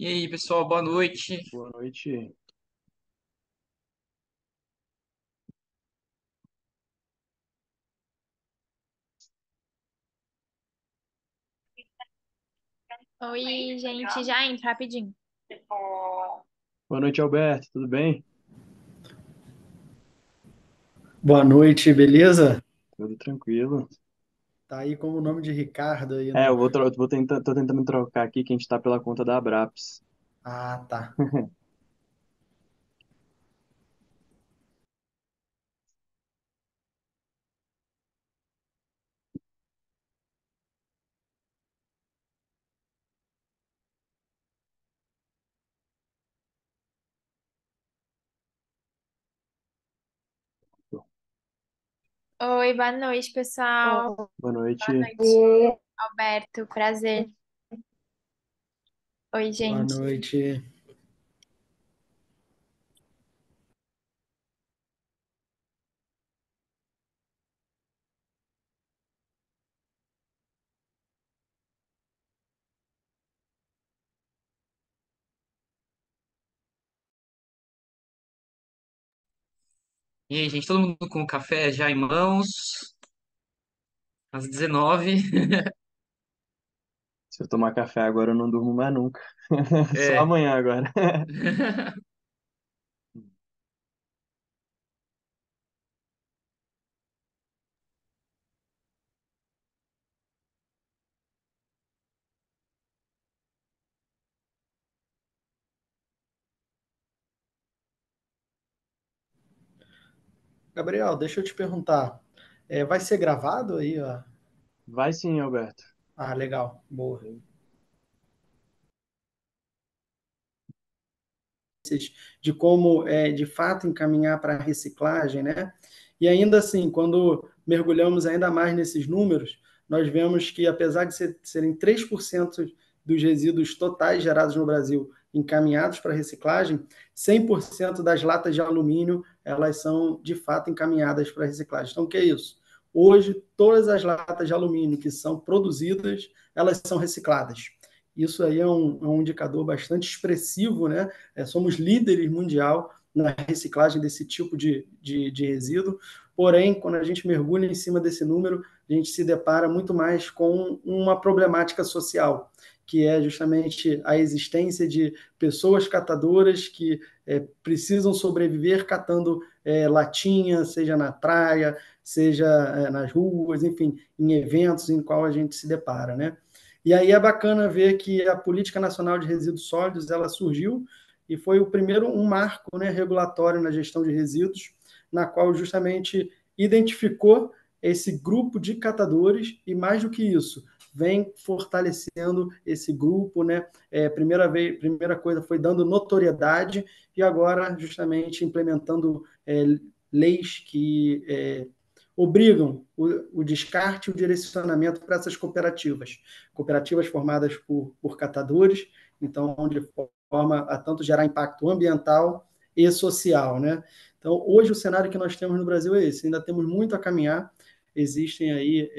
E aí, pessoal, boa noite. Boa noite. Oi, gente, já entra rapidinho. Boa noite, Alberto. Tudo bem? Boa noite, beleza? Tudo tranquilo. Tá aí como o nome de Ricardo aí É, no. tô tentando trocar aqui que a gente tá pela conta da Abraps. Ah, tá. Oi, boa noite, pessoal. Boa Boa noite. noite, Alberto. Prazer. Oi, Boa gente. noite. E aí, gente, todo mundo com o café já em mãos, às 19. Se eu tomar café agora, eu não durmo mais nunca. Só É. amanhã agora. Gabriel, deixa eu te perguntar. Vai ser gravado aí, ó? Vai sim, Alberto. Ah, legal. Boa. De como de fato encaminhar para a reciclagem, né? E ainda assim, quando mergulhamos ainda mais nesses números, nós vemos que apesar de serem 3% dos resíduos totais gerados no Brasil encaminhados para reciclagem, 100% das latas de alumínio, elas são de fato encaminhadas para reciclagem. Então, o que é isso? Hoje, todas as latas de alumínio que são produzidas, elas são recicladas. Isso aí é um indicador bastante expressivo, né? Somos líderes mundial na reciclagem desse tipo de resíduo, porém, quando a gente mergulha em cima desse número, a gente se depara muito mais com uma problemática social, que é justamente a existência de pessoas catadoras que precisam sobreviver catando latinha, seja na praia, seja nas ruas, enfim, em eventos em qual a gente se depara, né? E aí é bacana ver que a Política Nacional de Resíduos Sólidos ela surgiu e foi o primeiro um marco, né, regulatório na gestão de resíduos, na qual justamente identificou esse grupo de catadores e mais do que isso vem fortalecendo esse grupo, né? Primeira coisa foi dando notoriedade e agora justamente implementando leis que obrigam o descarte e o direcionamento para essas cooperativas formadas por catadores, então, onde forma a tanto gerar impacto ambiental e social, né? Então, hoje o cenário que nós temos no Brasil é esse, ainda temos muito a caminhar, existem aí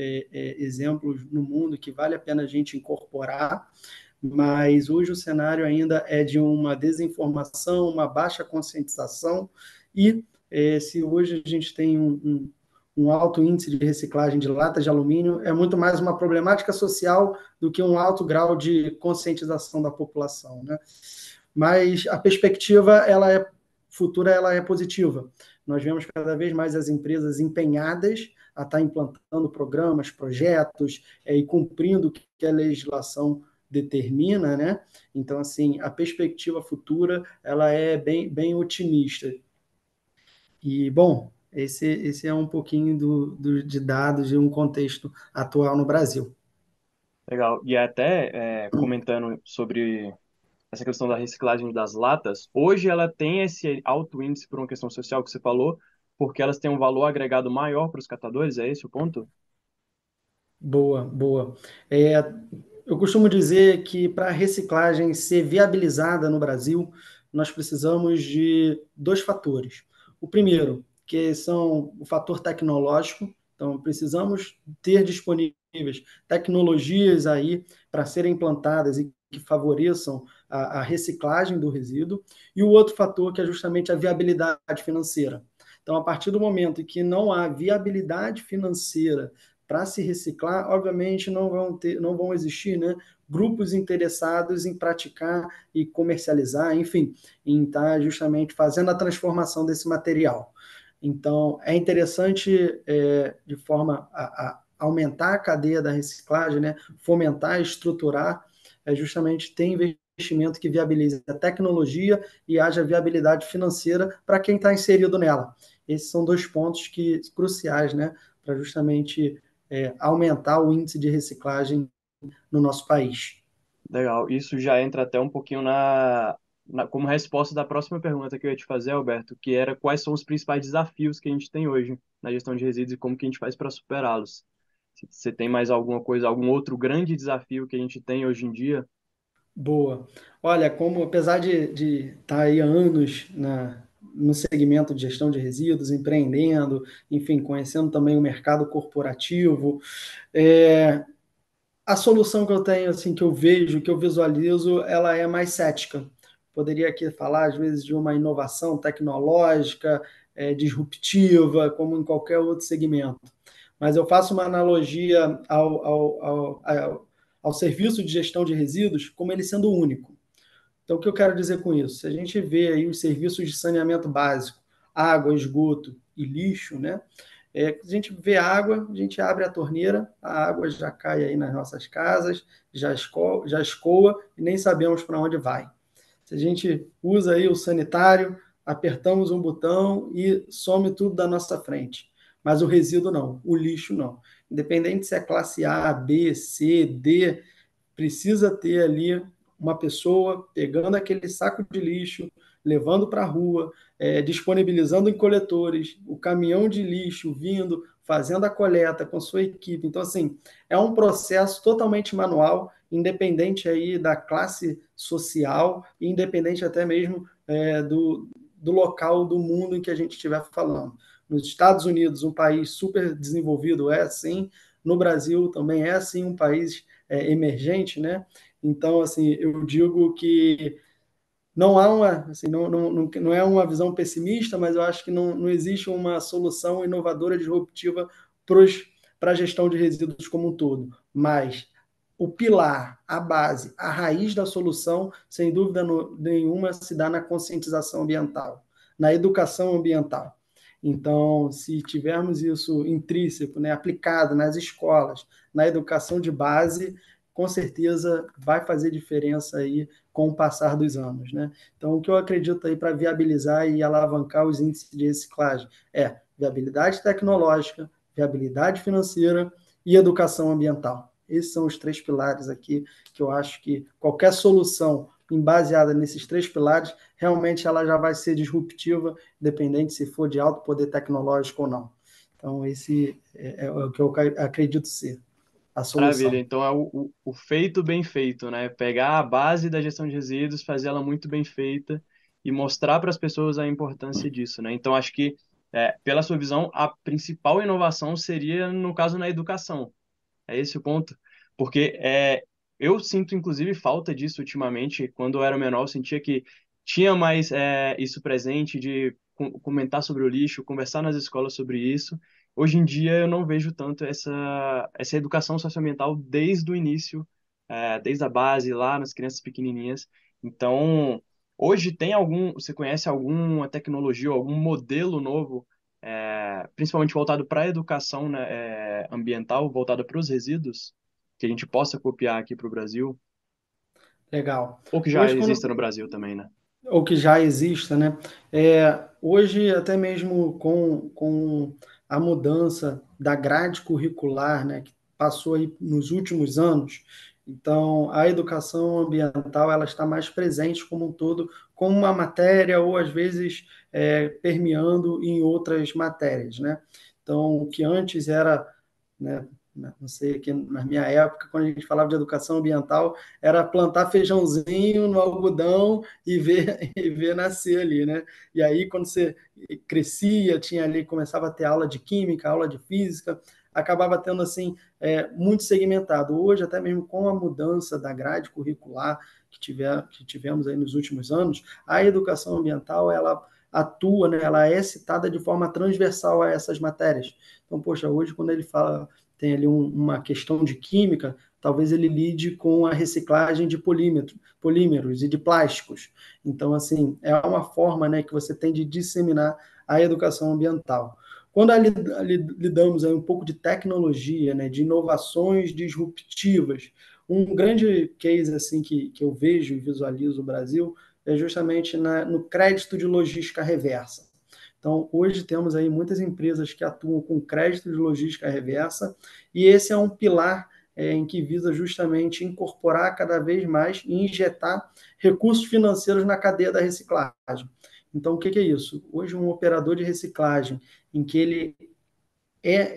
exemplos no mundo que vale a pena a gente incorporar, mas hoje o cenário ainda é de uma desinformação, uma baixa conscientização, e se hoje a gente tem um alto índice de reciclagem de latas de alumínio, é muito mais uma problemática social do que um alto grau de conscientização da população, né? Mas a perspectiva futura ela é positiva. Nós vemos cada vez mais as empresas empenhadas a estar implantando programas, projetos e cumprindo o que a legislação determina, né? Então, assim, a perspectiva futura ela é bem otimista. E, bom, esse é um pouquinho de dados de um contexto atual no Brasil. Legal. E até comentando sobre essa questão da reciclagem das latas, hoje ela tem esse alto índice por uma questão social que você falou, porque elas têm um valor agregado maior para os catadores, é esse o ponto? Boa, boa. É, eu costumo dizer que para a reciclagem ser viabilizada no Brasil, nós precisamos de dois fatores. O primeiro, que são o fator tecnológico, então precisamos ter disponíveis tecnologias aí para serem implantadas e que favoreçam a reciclagem do resíduo, e o outro fator que é justamente a viabilidade financeira. Então, a partir do momento em que não há viabilidade financeira para se reciclar, obviamente não vão existir, né, grupos interessados em praticar e comercializar, enfim, em estar justamente fazendo a transformação desse material. Então, é interessante, de forma a aumentar a cadeia da reciclagem, né, fomentar, estruturar, justamente ter investimento que viabilize a tecnologia e haja viabilidade financeira para quem está inserido nela. Esses são dois pontos cruciais, né, para justamente aumentar o índice de reciclagem no nosso país. Legal. Isso já entra até um pouquinho como resposta da próxima pergunta que eu ia te fazer, Alberto, que era quais são os principais desafios que a gente tem hoje na gestão de resíduos e como que a gente faz para superá-los. Se você tem mais alguma coisa, algum outro grande desafio que a gente tem hoje em dia? Boa. Olha, apesar de estar aí há anos no segmento de gestão de resíduos, empreendendo, enfim, conhecendo também o mercado corporativo, a solução que eu tenho, assim, que eu vejo, que eu visualizo, ela é mais cética. Poderia aqui falar, às vezes, de uma inovação tecnológica, disruptiva, como em qualquer outro segmento. Mas eu faço uma analogia ao serviço de gestão de resíduos como ele sendo único. Então, o que eu quero dizer com isso? Se a gente vê aí os serviços de saneamento básico, água, esgoto e lixo, né? A gente vê água, a gente abre a torneira, a água já cai aí nas nossas casas, já escoa e nem sabemos para onde vai. Se a gente usa aí o sanitário, apertamos um botão e some tudo da nossa frente. Mas o resíduo não, o lixo não. Independente se é classe A, B, C, D, precisa ter ali uma pessoa pegando aquele saco de lixo, levando para a rua, disponibilizando em coletores, o caminhão de lixo vindo, fazendo a coleta com sua equipe. Então, assim, é um processo totalmente manual, independente aí da classe social, e independente até mesmo do local do mundo em que a gente estiver falando. Nos Estados Unidos, um país super desenvolvido é assim, no Brasil também é assim, um país emergente, né? Então, assim, eu digo que não há assim, não é uma visão pessimista, mas eu acho que não existe uma solução inovadora, disruptiva para a gestão de resíduos como um todo. Mas o pilar, a base, a raiz da solução, sem dúvida nenhuma, se dá na conscientização ambiental, na educação ambiental. Então, se tivermos isso intrínseco, né, aplicado nas escolas, na educação de base, com certeza vai fazer diferença aí com o passar dos anos, né? Então, o que eu acredito aí para viabilizar e alavancar os índices de reciclagem é viabilidade tecnológica, viabilidade financeira e educação ambiental. Esses são os três pilares aqui que eu acho que qualquer solução baseada nesses três pilares, realmente ela já vai ser disruptiva, independente se for de alto poder tecnológico ou não. Então, esse é o que eu acredito ser a Maravilha. solução. Então é o feito bem feito, né? Pegar a base da gestão de resíduos, fazer ela muito bem feita e mostrar para as pessoas a importância disso, né? Então acho que, pela sua visão, a principal inovação seria, no caso, na educação. É esse o ponto. Porque eu sinto, inclusive, falta disso ultimamente. Quando eu era menor, eu sentia que tinha mais isso presente de comentar sobre o lixo, conversar nas escolas sobre isso. Hoje em dia, eu não vejo tanto essa educação socioambiental desde o início, desde a base, lá nas crianças pequenininhas. Então, hoje você conhece alguma tecnologia ou algum modelo novo principalmente voltado para a educação, né, ambiental, voltada para os resíduos, que a gente possa copiar aqui para o Brasil, Legal. ou que já Hoje, exista no Brasil também, né? ou que já exista, né? Hoje, até mesmo com a mudança da grade curricular, né, que passou aí nos últimos anos, então a educação ambiental ela está mais presente como um todo, como uma matéria ou às vezes permeando em outras matérias, né? Então, o que antes era, né, não sei, aqui na minha época, quando a gente falava de educação ambiental, era plantar feijãozinho no algodão e ver, e ver nascer ali, né? E aí, quando você crescia, tinha ali, começava a ter aula de química, aula de física, acabava tendo, assim, muito segmentado. Hoje, até mesmo com a mudança da grade curricular, que tivemos aí nos últimos anos, a educação ambiental, ela atua, né, ela é citada de forma transversal a essas matérias. Então, poxa, hoje quando ele fala, tem ali uma questão de química, talvez ele lide com a reciclagem de polímeros e de plásticos. Então, assim, é uma forma, né, que você tem de disseminar a educação ambiental. Quando lidamos aí um pouco de tecnologia, né, de inovações disruptivas, um grande case assim que eu vejo e visualizo no Brasil é justamente no crédito de logística reversa. Então, hoje temos aí muitas empresas que atuam com crédito de logística reversa, e esse é um pilar em que visa justamente incorporar cada vez mais e injetar recursos financeiros na cadeia da reciclagem. Então, o que é isso? Hoje, um operador de reciclagem em que ele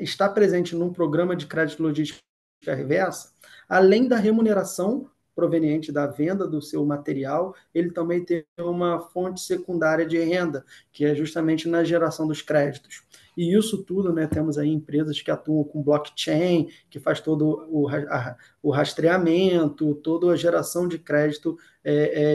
está presente num programa de crédito logística reversa, além da remuneração proveniente da venda do seu material, ele também tem uma fonte secundária de renda, que é justamente na geração dos créditos. E isso tudo, né, temos aí empresas que atuam com blockchain, que faz todo o rastreamento, toda a geração de crédito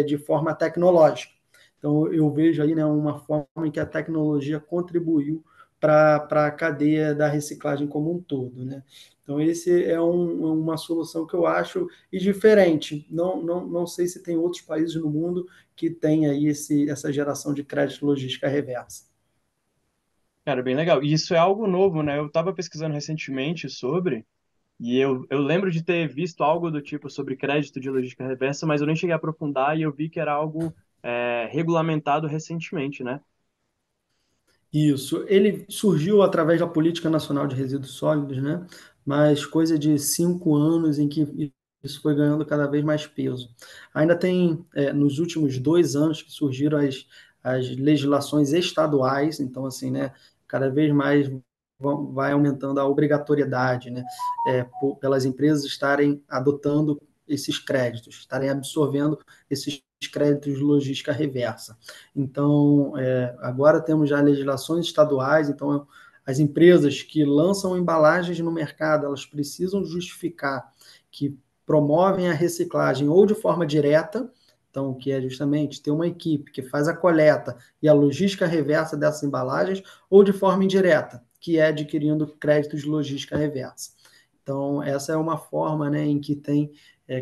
de forma tecnológica. Então, eu vejo aí, né, uma forma em que a tecnologia contribuiu para a cadeia da reciclagem como um todo, né? Então, esse é uma solução que eu acho e diferente. Não sei se tem outros países no mundo que têm aí essa geração de crédito logística reversa. Cara, bem legal. E isso é algo novo, né? Eu estava pesquisando recentemente sobre, e eu lembro de ter visto algo do tipo sobre crédito de logística reversa, mas eu nem cheguei a aprofundar e eu vi que era algo regulamentado recentemente, né? Isso. Ele surgiu através da Política Nacional de Resíduos Sólidos, né? Mas coisa de 5 anos em que isso foi ganhando cada vez mais peso. Ainda tem, nos últimos 2 anos, que surgiram as legislações estaduais, então, assim, né? Cada vez mais vai aumentando a obrigatoriedade, né? Pelas empresas estarem adotando esses créditos, estarem absorvendo esses créditos de logística reversa. Então, agora temos já legislações estaduais, então as empresas que lançam embalagens no mercado, elas precisam justificar que promovem a reciclagem ou de forma direta, então, que é justamente ter uma equipe que faz a coleta e a logística reversa dessas embalagens, ou de forma indireta, que é adquirindo créditos de logística reversa. Então, essa é uma forma, né, em que tem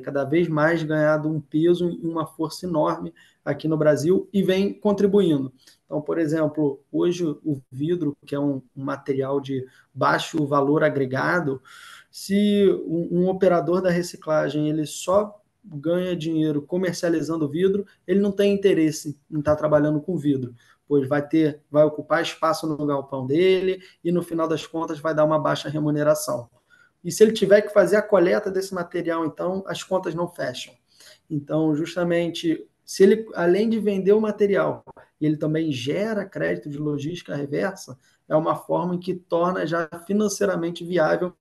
cada vez mais ganhado um peso e uma força enorme aqui no Brasil e vem contribuindo. Então, por exemplo, hoje o vidro, que é um material de baixo valor agregado, se um operador da reciclagem ele só ganha dinheiro comercializando vidro, ele não tem interesse em estar trabalhando com vidro, pois vai ocupar espaço no galpão dele e no final das contas vai dar uma baixa remuneração. E se ele tiver que fazer a coleta desse material, então as contas não fecham. Então, justamente, se ele, além de vender o material, ele também gera crédito de logística reversa, é uma forma em que torna já financeiramente viável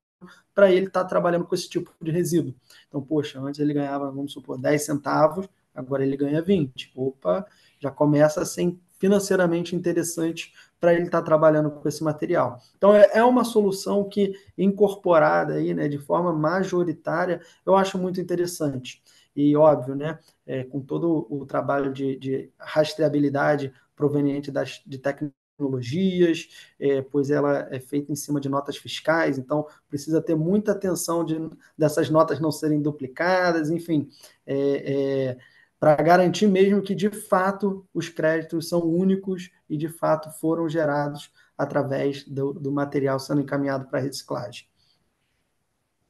para ele estar trabalhando com esse tipo de resíduo. Então, poxa, antes ele ganhava, vamos supor, 10 centavos, agora ele ganha 20. Opa, já começa a ser financeiramente interessante para ele estar trabalhando com esse material. Então, é uma solução que, incorporada aí, né, de forma majoritária, eu acho muito interessante. E, óbvio, né, com todo o trabalho de rastreabilidade proveniente de tecnologias, pois ela é feita em cima de notas fiscais, então precisa ter muita atenção dessas notas não serem duplicadas, enfim, para garantir mesmo que, de fato, os créditos são únicos e, de fato, foram gerados através do material sendo encaminhado para reciclagem.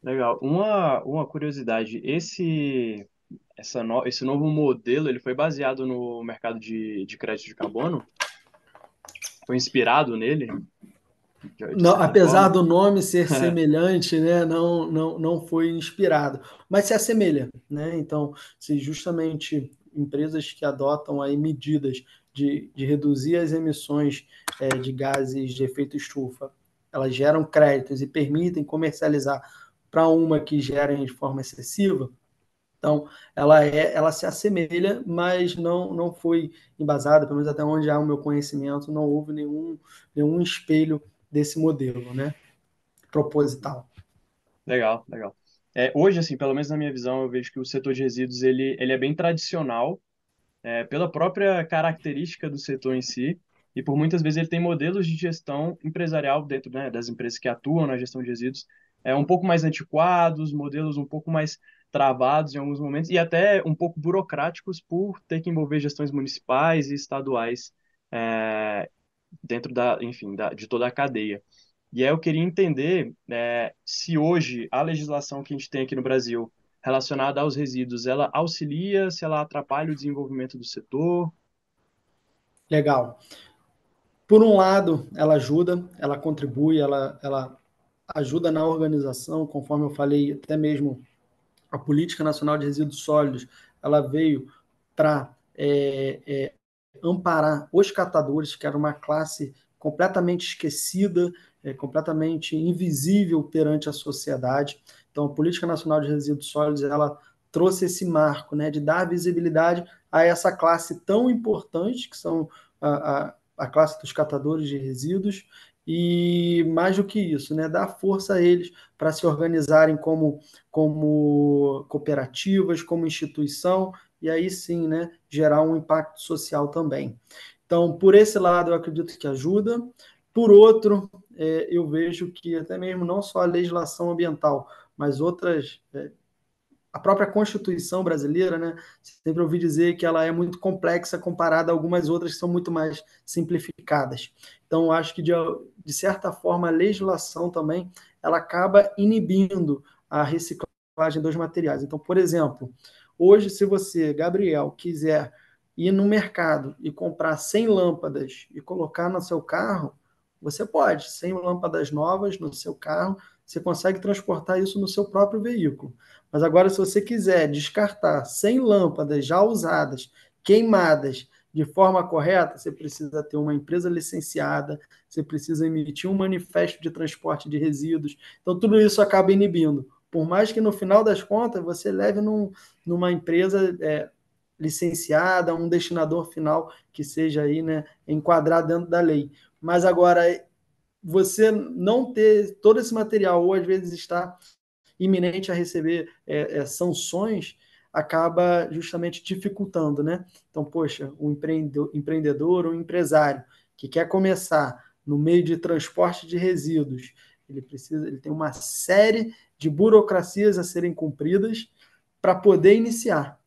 Legal. Uma curiosidade, esse novo modelo, ele foi baseado no mercado de crédito de carbono? Foi inspirado nele, de Não, certa apesar forma? do nome ser semelhante, né, não foi inspirado, mas se assemelha, né? Então, se justamente empresas que adotam aí medidas de reduzir as emissões de gases de efeito estufa, elas geram créditos e permitem comercializar para uma que gerem de forma excessiva, então ela se assemelha, mas não foi embasada, pelo menos até onde há o meu conhecimento, não houve nenhum espelho desse modelo, né? Proposital. Legal, legal. Hoje, assim, pelo menos na minha visão, eu vejo que o setor de resíduos ele é bem tradicional, pela própria característica do setor em si, e por muitas vezes ele tem modelos de gestão empresarial dentro, né, das empresas que atuam na gestão de resíduos, um pouco mais antiquados, modelos um pouco mais travados em alguns momentos, e até um pouco burocráticos por ter que envolver gestões municipais e estaduais, é, dentro enfim, de toda a cadeia. E aí eu queria entender, se hoje a legislação que a gente tem aqui no Brasil relacionada aos resíduos, ela auxilia, se ela atrapalha o desenvolvimento do setor. Legal. Por um lado, ela ajuda, ela contribui, ela ajuda na organização, conforme eu falei, até mesmo a Política Nacional de Resíduos Sólidos, ela veio para amparar os catadores, que era uma classe completamente esquecida, completamente invisível perante a sociedade. Então, a Política Nacional de Resíduos Sólidos, ela trouxe esse marco, né, de dar visibilidade a essa classe tão importante, que são a classe dos catadores de resíduos, e mais do que isso, né, dar força a eles para se organizarem como cooperativas, como instituição, e aí sim, né, gerar um impacto social também. Então, por esse lado, eu acredito que ajuda. Por outro, eu vejo que até mesmo não só a legislação ambiental, mas outras, a própria Constituição brasileira, né, sempre ouvi dizer que ela é muito complexa comparada a algumas outras que são muito mais simplificadas. Então, acho que, de certa forma, a legislação também ela acaba inibindo a reciclagem dos materiais. Então, por exemplo, hoje, se você, Gabriel, quiser ir no mercado e comprar 100 lâmpadas e colocar no seu carro, você pode, 100 lâmpadas novas no seu carro, você consegue transportar isso no seu próprio veículo. Mas agora, se você quiser descartar 100 lâmpadas já usadas, queimadas, de forma correta, você precisa ter uma empresa licenciada, você precisa emitir um manifesto de transporte de resíduos. Então, tudo isso acaba inibindo. Por mais que no final das contas você leve numa empresa licenciada, um destinador final que seja aí, né, enquadrado dentro da lei. Mas agora, você não ter todo esse material, ou às vezes está iminente a receber sanções, acaba justamente dificultando, né? Então, poxa, o empreendedor, o empresário que quer começar no meio de transporte de resíduos, ele tem uma série de burocracias a serem cumpridas para poder iniciar.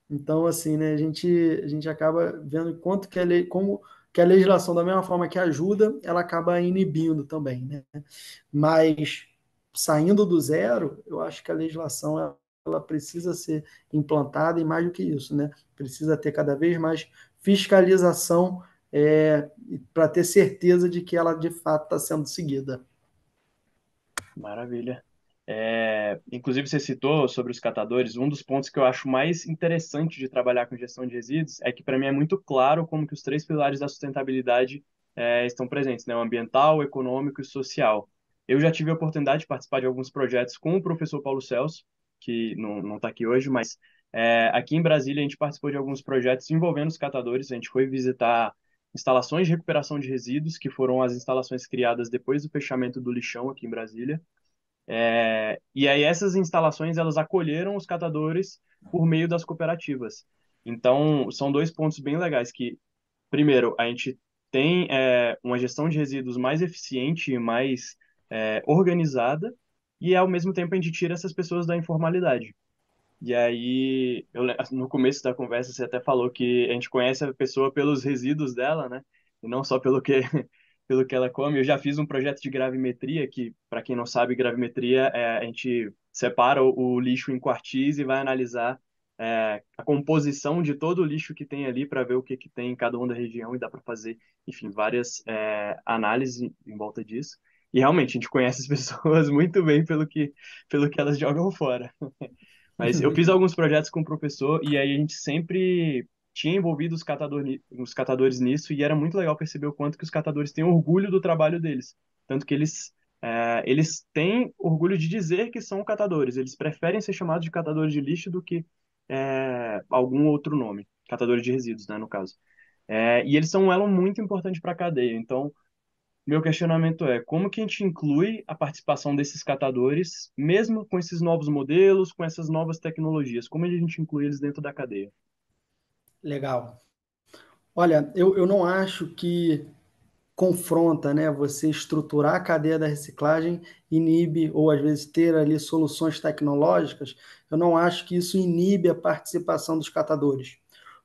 Então, assim, né, a gente acaba vendo quanto que como que a legislação, da mesma forma que ajuda, ela acaba inibindo também, né? Mas, saindo do zero, eu acho que a legislação ela precisa ser implantada, e mais do que isso, né? Precisa ter cada vez mais fiscalização, para ter certeza de que ela de fato está sendo seguida. Maravilha. Inclusive, você citou sobre os catadores. Um dos pontos que eu acho mais interessante de trabalhar com gestão de resíduos é que, para mim, é muito claro como que os três pilares da sustentabilidade estão presentes, né? O ambiental, o econômico e o social. Eu já tive a oportunidade de participar de alguns projetos com o professor Paulo Celso, que não está aqui hoje, mas aqui em Brasília a gente participou de alguns projetos envolvendo os catadores. A gente foi visitar instalações de recuperação de resíduos, que foram as instalações criadas depois do fechamento do lixão aqui em Brasília. E aí essas instalações elas acolheram os catadores por meio das cooperativas. Então, são dois pontos bem legais que, primeiro, a gente tem uma gestão de resíduos mais eficiente e mais organizada, e ao mesmo tempo a gente tira essas pessoas da informalidade. E aí, no começo da conversa, você até falou que a gente conhece a pessoa pelos resíduos dela, né? E não só pelo que, pelo que ela come. Eu já fiz um projeto de gravimetria, que, para quem não sabe, gravimetria a gente separa o lixo em quartis e vai analisar a composição de todo o lixo que tem ali para ver o que, que tem em cada uma da região e dá para fazer, enfim, várias análises em volta disso. E realmente, a gente conhece as pessoas muito bem pelo que elas jogam fora. Mas eu fiz alguns projetos com o professor e aí a gente sempre tinha envolvido os catadores nisso e era muito legal perceber o quanto que os catadores têm orgulho do trabalho deles. Tanto que eles têm orgulho de dizer que são catadores. Eles preferem ser chamados de catadores de lixo do que algum outro nome. Catadores de resíduos, né, no caso. E eles são um elo muito importante para a cadeia. Então, Meu questionamento é, como que a gente inclui a participação desses catadores, mesmo com esses novos modelos, com essas novas tecnologias? Como a gente inclui eles dentro da cadeia? Legal. Olha, eu não acho que confronta, né, você estruturar a cadeia da reciclagem inibe, ou às vezes ter ali soluções tecnológicas, eu não acho que isso inibe a participação dos catadores.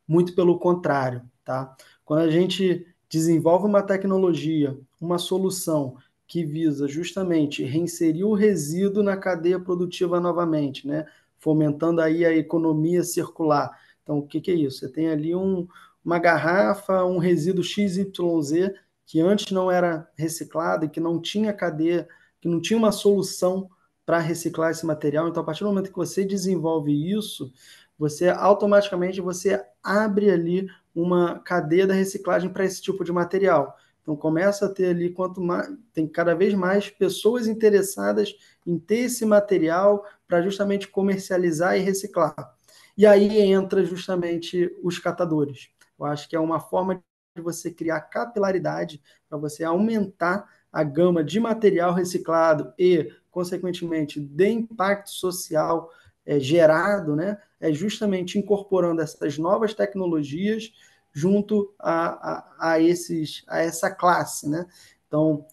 Muito pelo contrário, tá? Quando a gente desenvolve uma tecnologia, uma solução que visa justamente reinserir o resíduo na cadeia produtiva novamente, né? Fomentando aí a economia circular. Então, o que que é isso? Você tem ali uma garrafa, um resíduo XYZ que antes não era reciclado e que não tinha cadeia, que não tinha uma solução para reciclar esse material. Então, a partir do momento que você desenvolve isso, você automaticamente você abre ali uma cadeia da reciclagem para esse tipo de material. Então começa a ter ali quanto mais tem cada vez mais pessoas interessadas em ter esse material para justamente comercializar e reciclar. E aí entra justamente os catadores. Eu acho que é uma forma de você criar capilaridade para você aumentar a gama de material reciclado e, consequentemente, de impacto social gerado, né? É justamente incorporando essas novas tecnologias junto a essa classe, né? Então,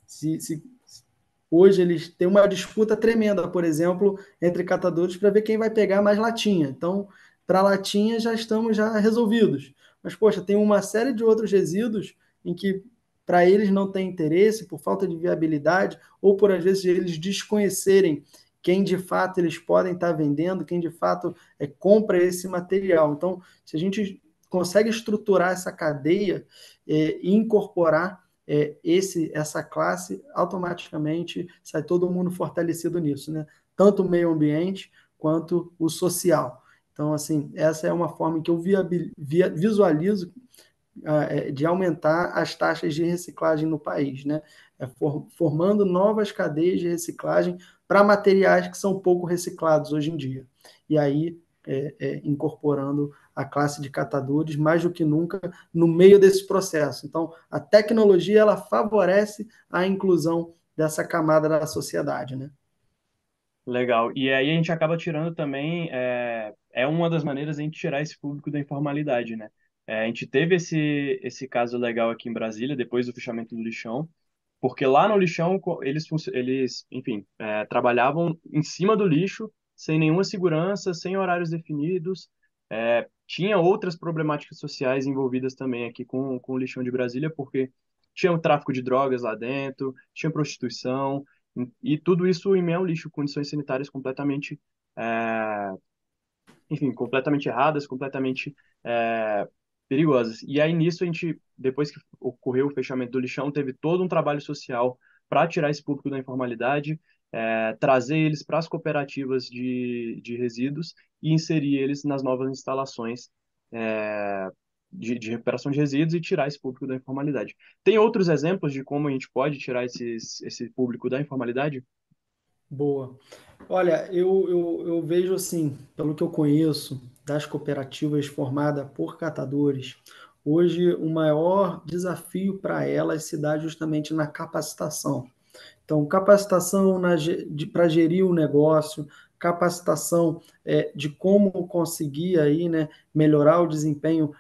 hoje eles têm uma disputa tremenda, por exemplo, entre catadores para ver quem vai pegar mais latinha. Então, para latinha já estamos já resolvidos. Mas, poxa, tem uma série de outros resíduos em que para eles não tem interesse, por falta de viabilidade, ou por às vezes eles desconhecerem quem de fato eles podem estar vendendo, quem de fato compra esse material. Então, se a gente consegue estruturar essa cadeia e incorporar essa classe, automaticamente sai todo mundo fortalecido nisso, né? Tanto o meio ambiente quanto o social. Então, assim, essa é uma forma que eu visualizo de aumentar as taxas de reciclagem no país, né? Formando novas cadeias de reciclagem para materiais que são pouco reciclados hoje em dia. E aí, incorporando a classe de catadores mais do que nunca no meio desse processo. Então, a tecnologia ela favorece a inclusão dessa camada da sociedade, né? Legal. E aí a gente acaba tirando também, é uma das maneiras de a gente tirar esse público da informalidade, né? A gente teve esse caso legal aqui em Brasília, depois do fechamento do lixão, porque lá no lixão eles enfim, trabalhavam em cima do lixo, sem nenhuma segurança, sem horários definidos. Tinha outras problemáticas sociais envolvidas também aqui com o lixão de Brasília, porque tinha o tráfico de drogas lá dentro, tinha prostituição, e tudo isso em meio ao lixo, condições sanitárias completamente, é, enfim, completamente erradas, completamente é, perigosas. E aí nisso a gente, depois que ocorreu o fechamento do lixão, teve todo um trabalho social para tirar esse público da informalidade, trazer eles para as cooperativas de resíduos e inserir eles nas novas instalações é, de recuperação de resíduos e tirar esse público da informalidade. Tem outros exemplos de como a gente pode tirar esse público da informalidade? Boa. Olha, eu vejo assim, pelo que eu conheço das cooperativas formadas por catadores, hoje o maior desafio para elas se dá justamente na capacitação. Então, capacitação para gerir o negócio, capacitação de como conseguir aí, né, melhorar o desempenho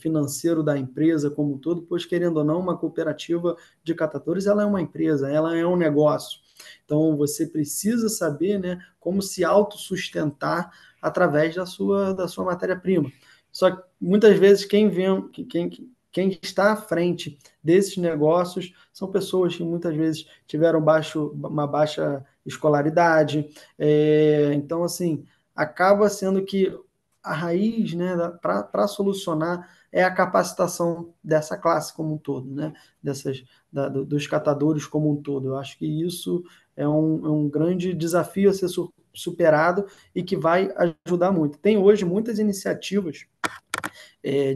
financeiro da empresa como um todo, pois querendo ou não, uma cooperativa de catadores, ela é uma empresa, ela é um negócio. Então, você precisa saber, né, como se autossustentar através da sua matéria-prima. Só que muitas vezes quem está à frente desses negócios são pessoas que muitas vezes tiveram uma baixa escolaridade. Então, assim, acaba sendo que a raiz, né, para solucionar é a capacitação dessa classe como um todo, né, dos catadores como um todo. Eu acho que isso é um grande desafio a ser superado e que vai ajudar muito. Tem hoje muitas iniciativas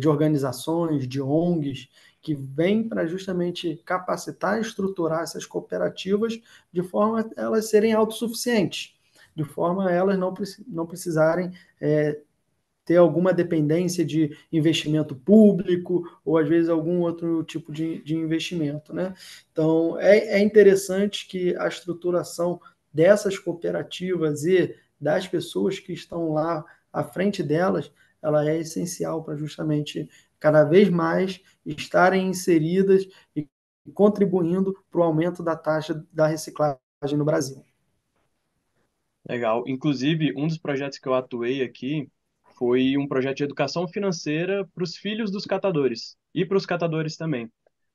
de organizações, de ONGs, que vêm para justamente capacitar e estruturar essas cooperativas de forma a elas serem autossuficientes, de forma a elas não precisarem ter alguma dependência de investimento público ou às vezes algum outro tipo de investimento, né? Então é interessante que a estruturação dessas cooperativas e das pessoas que estão lá à frente delas, ela é essencial para justamente cada vez mais estarem inseridas e contribuindo para o aumento da taxa da reciclagem no Brasil. Legal. Inclusive, um dos projetos que eu atuei aqui foi um projeto de educação financeira para os filhos dos catadores e para os catadores também.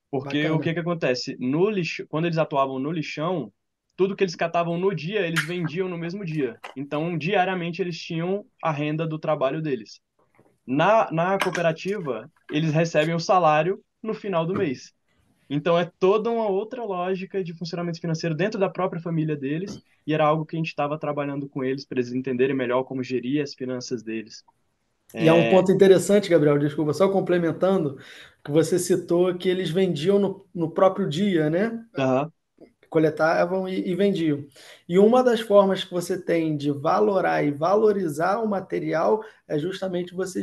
Porque o Bacana. que que acontece? No lixo, quando eles atuavam no lixão, tudo que eles catavam no dia, eles vendiam no mesmo dia. Então, diariamente, eles tinham a renda do trabalho deles. Na cooperativa, eles recebem o salário no final do mês. Então, é toda uma outra lógica de funcionamento financeiro dentro da própria família deles, e era algo que a gente estava trabalhando com eles para eles entenderem melhor como gerir as finanças deles. E há um É, ponto interessante, Gabriel, desculpa, só complementando, que você citou que eles vendiam no próprio dia, né? aham, Coletavam e vendiam. E uma das formas que você tem de valorar e valorizar o material é justamente você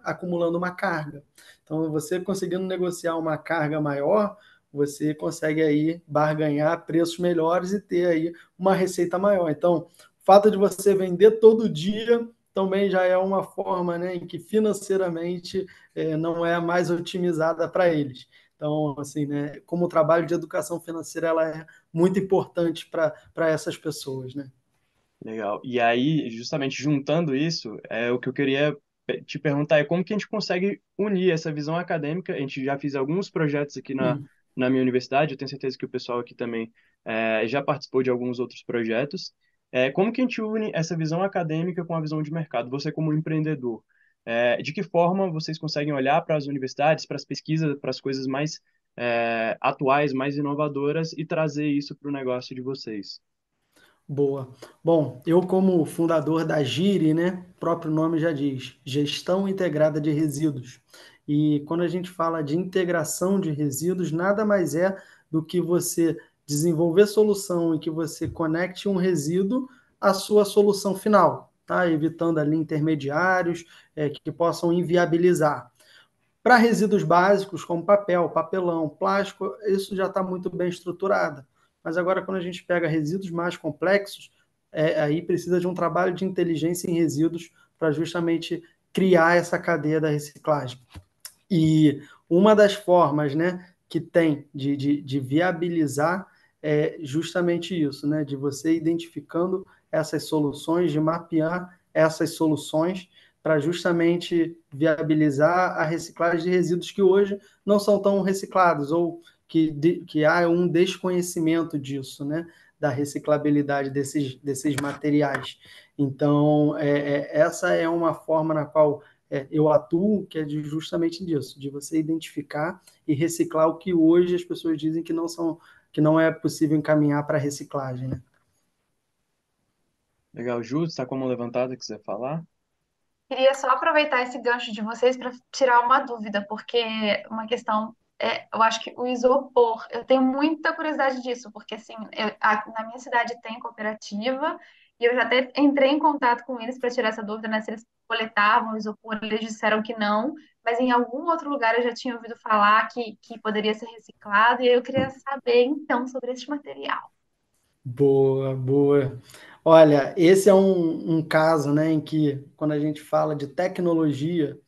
acumulando uma carga. Então, você conseguindo negociar uma carga maior, você consegue aí barganhar preços melhores e ter aí uma receita maior. Então, o fato de você vender todo dia também já é uma forma, né, em que financeiramente não é mais otimizada para eles. Então, assim, né, como o trabalho de educação financeira ela é muito importante para essas pessoas, né? legal. E aí, justamente juntando isso, o que eu queria te perguntar é como que a gente consegue unir essa visão acadêmica. A gente já fez alguns projetos aqui Hum. na minha universidade, eu tenho certeza que o pessoal aqui também já participou de alguns outros projetos. Como que a gente une essa visão acadêmica com a visão de mercado? Você como empreendedor, de que forma vocês conseguem olhar para as universidades, para as pesquisas, para as coisas mais atuais, mais inovadoras e trazer isso para o negócio de vocês? Boa. Bom, eu como fundador da GIRI, né, o próprio nome já diz, Gestão Integrada de Resíduos. E quando a gente fala de integração de resíduos, nada mais é do que você desenvolver solução em que você conecte um resíduo à sua solução final, tá? Evitando ali intermediários que possam inviabilizar. Para resíduos básicos, como papel, papelão, plástico, isso já está muito bem estruturado. Mas agora, quando a gente pega resíduos mais complexos, aí precisa de um trabalho de inteligência em resíduos para justamente criar essa cadeia da reciclagem. E uma das formas, né, que tem de viabilizar é justamente isso, né, de você identificando essas soluções, de mapear essas soluções para justamente viabilizar a reciclagem de resíduos que hoje não são tão reciclados ou que há um desconhecimento disso, né, da reciclabilidade desses materiais. Então, essa é uma forma na qual eu atuo, que é justamente disso, de você identificar e reciclar o que hoje as pessoas dizem que não é possível encaminhar para reciclagem, né? Legal, Ju, está com a mão levantada, quiser falar? Queria só aproveitar esse gancho de vocês para tirar uma dúvida, porque uma questão eu acho que o isopor, eu tenho muita curiosidade disso, porque assim, na minha cidade tem cooperativa e eu já até entrei em contato com eles para tirar essa dúvida, né, se eles coletavam isopor, eles disseram que não, mas em algum outro lugar eu já tinha ouvido falar que poderia ser reciclado e eu queria saber então sobre esse material. Boa, boa. Olha, esse é um caso, né, em que, quando a gente fala de tecnologia,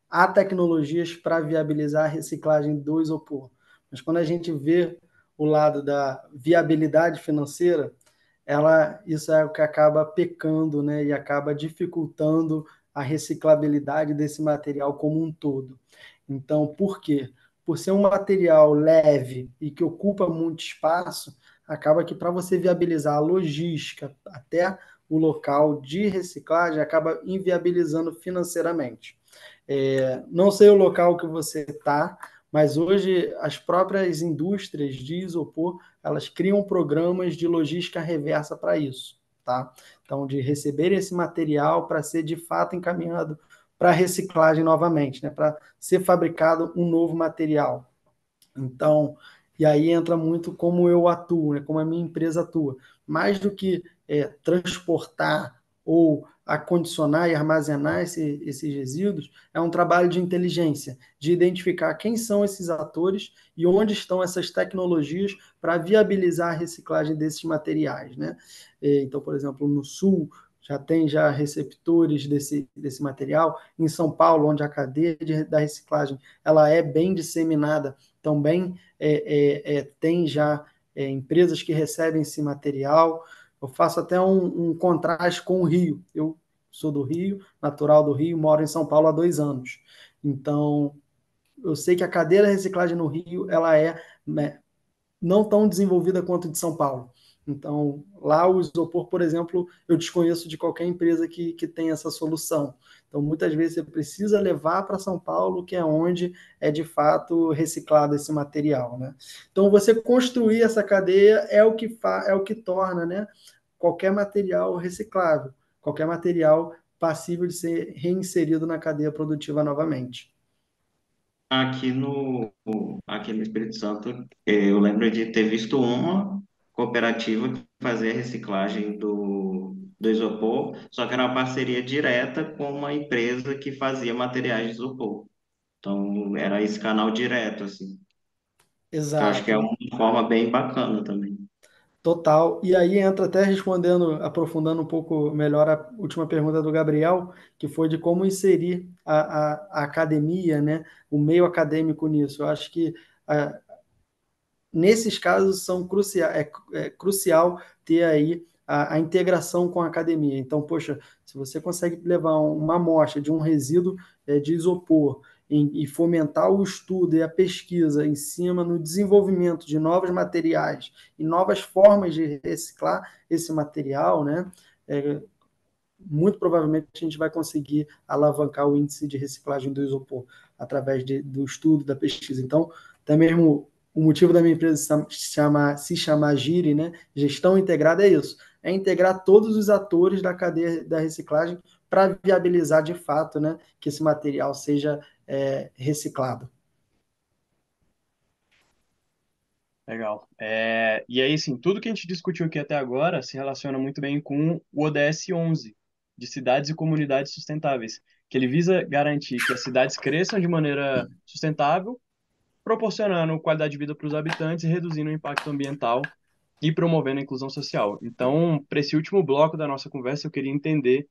há tecnologias para viabilizar a reciclagem do isopor. Mas quando a gente vê o lado da viabilidade financeira, isso é o que acaba pecando, né, e acaba dificultando a reciclabilidade desse material como um todo. Então, por quê? Por ser um material leve e que ocupa muito espaço, acaba que para você viabilizar a logística até o local de reciclagem, acaba inviabilizando financeiramente. Não sei o local que você está, mas hoje as próprias indústrias de isopor, elas criam programas de logística reversa para isso, tá? Então, de receber esse material para ser de fato encaminhado para reciclagem novamente, né? Para ser fabricado um novo material. Então, e aí entra muito como eu atuo, né? Como a minha empresa atua. Mais do que transportar ou acondicionar e armazenar esses resíduos, é um trabalho de inteligência, de identificar quem são esses atores e onde estão essas tecnologias para viabilizar a reciclagem desses materiais, né? Então, por exemplo, no Sul já tem já receptores desse material. Em São Paulo, onde a cadeia da reciclagem ela é bem disseminada, também tem já empresas que recebem esse material. Eu faço até um contraste com o Rio. Eu sou do Rio, natural do Rio, moro em São Paulo há 2 anos. Então, eu sei que a cadeia da reciclagem no Rio ela é, né, não tão desenvolvida quanto de São Paulo. Então, lá o isopor, por exemplo, eu desconheço de qualquer empresa que tem essa solução. Então, muitas vezes você precisa levar para São Paulo, que é onde é de fato reciclado esse material, né? Então, você construir essa cadeia é o que torna, né, qualquer material reciclável, qualquer material passível de ser reinserido na cadeia produtiva novamente. Aqui aqui no Espírito Santo, eu lembro de ter visto uma cooperativa que fazia reciclagem do isopor, só que era uma parceria direta com uma empresa que fazia materiais de isopor. Então, era esse canal direto, assim, que eu acho que é Exato. uma forma bem bacana também. Total. E aí entra até respondendo, aprofundando um pouco melhor a última pergunta do Gabriel, que foi de como inserir a academia, né, o meio acadêmico nisso. Eu acho que ah, nesses casos é crucial ter aí a integração com a academia. Então, poxa, se você consegue levar uma amostra de um resíduo de isopor e fomentar o estudo e a pesquisa em cima no desenvolvimento de novos materiais e novas formas de reciclar esse material, né? É, muito provavelmente a gente vai conseguir alavancar o índice de reciclagem do isopor através do estudo, da pesquisa. Então, até mesmo o motivo da minha empresa se chamar GIRI, né? Gestão integrada é isso, é integrar todos os atores da cadeia da reciclagem para viabilizar de fato, né, que esse material seja reciclado. Legal. E aí, sim, tudo que a gente discutiu aqui até agora se relaciona muito bem com o ODS 11, de cidades e comunidades sustentáveis, que ele visa garantir que as cidades cresçam de maneira sustentável, proporcionando qualidade de vida para os habitantes e reduzindo o impacto ambiental e promovendo a inclusão social. Então, para esse último bloco da nossa conversa, eu queria entender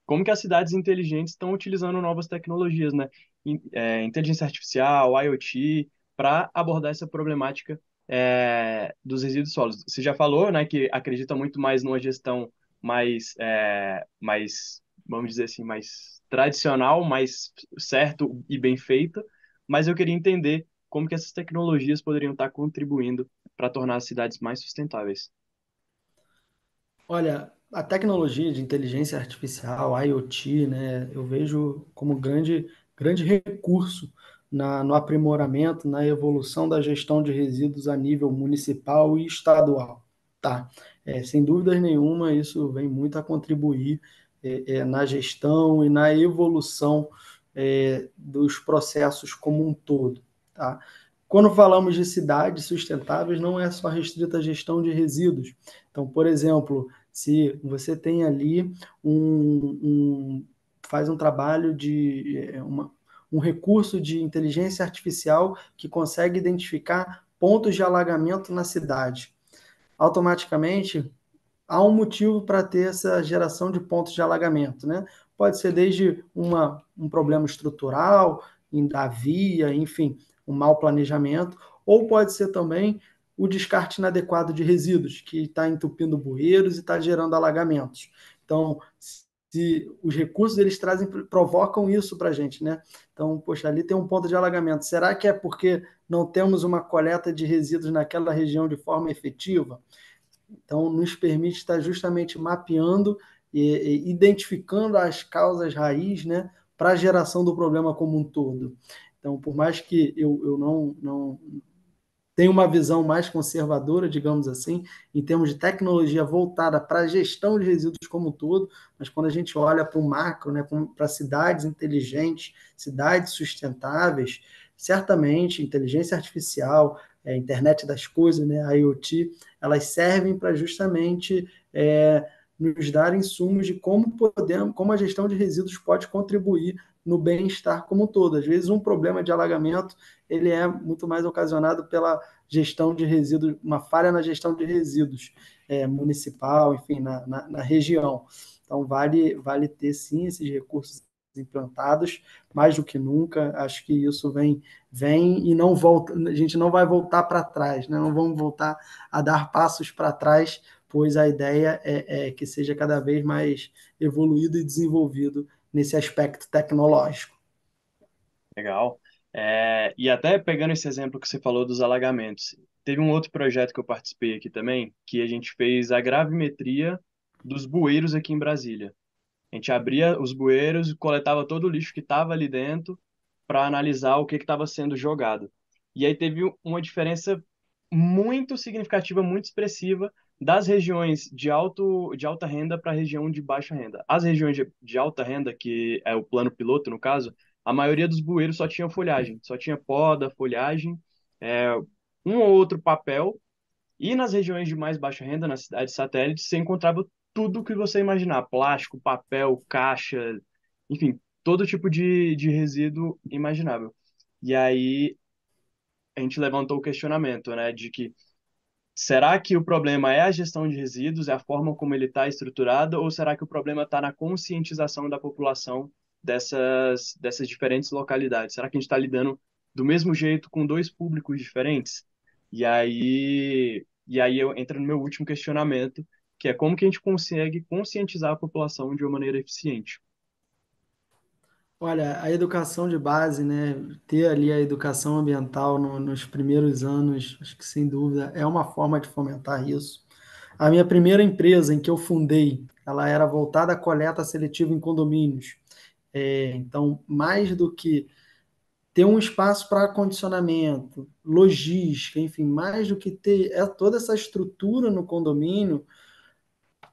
como que as cidades inteligentes estão utilizando novas tecnologias, né? Inteligência artificial, IoT, para abordar essa problemática dos resíduos sólidos. Você já falou, né, que acredita muito mais numa gestão mais, vamos dizer assim, mais tradicional, mais certo e bem feita, mas eu queria entender como que essas tecnologias poderiam estar contribuindo para tornar as cidades mais sustentáveis. Olha, a tecnologia de inteligência artificial, IoT, né, eu vejo como grande recurso no aprimoramento, na evolução da gestão de resíduos a nível municipal e estadual, tá? Sem dúvidas nenhuma, isso vem muito a contribuir na gestão e na evolução dos processos como um todo, tá? Quando falamos de cidades sustentáveis, não é só restrita à gestão de resíduos. Então, por exemplo, se você tem ali faz um trabalho um recurso de inteligência artificial que consegue identificar pontos de alagamento na cidade. Automaticamente, há um motivo para ter essa geração de pontos de alagamento, né? Pode ser desde um problema estrutural, da via, enfim, um mau planejamento, ou pode ser também o descarte inadequado de resíduos, que está entupindo bueiros e está gerando alagamentos. Então, se os recursos eles provocam isso para a gente, né? Então, poxa, ali tem um ponto de alagamento. Será que é porque não temos uma coleta de resíduos naquela região de forma efetiva? Então, nos permite estar justamente mapeando e identificando as causas raiz, né, para a geração do problema como um todo. Então, por mais que eu não tenha uma visão mais conservadora, digamos assim, em termos de tecnologia voltada para a gestão de resíduos como um todo, mas quando a gente olha para o macro, né, para cidades inteligentes, cidades sustentáveis, certamente inteligência artificial, internet das coisas, né, IoT, elas servem para justamente nos dar insumos de como a gestão de resíduos pode contribuir no bem-estar como um todo. Às vezes, um problema de alagamento ele é muito mais ocasionado pela gestão de resíduos, uma falha na gestão de resíduos municipal, enfim, na região. Então, vale ter, sim, esses recursos implantados, mais do que nunca. Acho que isso vem e não volta, a gente não vai voltar para trás, né? Não vamos voltar a dar passos para trás, pois a ideia é que seja cada vez mais evoluído e desenvolvido nesse aspecto tecnológico. Legal. E até pegando esse exemplo que você falou dos alagamentos, teve um outro projeto que eu participei aqui também, que a gente fez a gravimetria dos bueiros aqui em Brasília. A gente abria os bueiros e coletava todo o lixo que estava ali dentro para analisar o que estava sendo jogado. E aí teve uma diferença muito significativa, muito expressiva das regiões de alta renda para a região de baixa renda. As regiões de alta renda, que é o plano piloto, no caso, a maioria dos bueiros só tinha folhagem, só tinha poda, folhagem, um ou outro papel. E nas regiões de mais baixa renda, nas cidades satélites, você encontrava tudo o que você imaginar: plástico, papel, caixa, enfim, todo tipo de resíduo imaginável. E aí a gente levantou o questionamento, né, de que será que o problema é a gestão de resíduos, é a forma como ele está estruturado, ou será que o problema está na conscientização da população dessas diferentes localidades? Será que a gente está lidando do mesmo jeito com dois públicos diferentes? E aí eu entro no meu último questionamento, que é como que a gente consegue conscientizar a população de uma maneira eficiente? Olha, a educação de base, né, ter ali a educação ambiental nos primeiros anos, acho que sem dúvida é uma forma de fomentar isso. A minha primeira empresa em que eu fundei, ela era voltada à coleta seletiva em condomínios. Então, mais do que ter um espaço para acondicionamento, logística, enfim, mais do que ter toda essa estrutura no condomínio,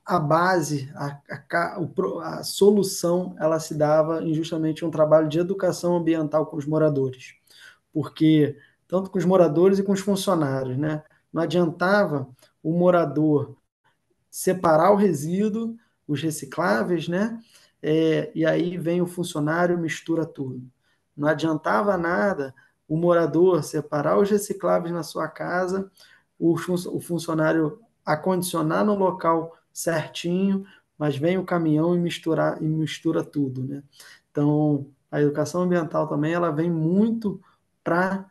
a base, a solução, ela se dava em justamente um trabalho de educação ambiental com os moradores. Porque, tanto com os moradores e com os funcionários, né? Não adiantava o morador separar o resíduo, os recicláveis, né? E aí vem o funcionário e mistura tudo. Não adiantava nada o morador separar os recicláveis na sua casa, o funcionário acondicionar no local certinho, mas vem o caminhão e mistura tudo, né? Então, a educação ambiental também ela vem muito para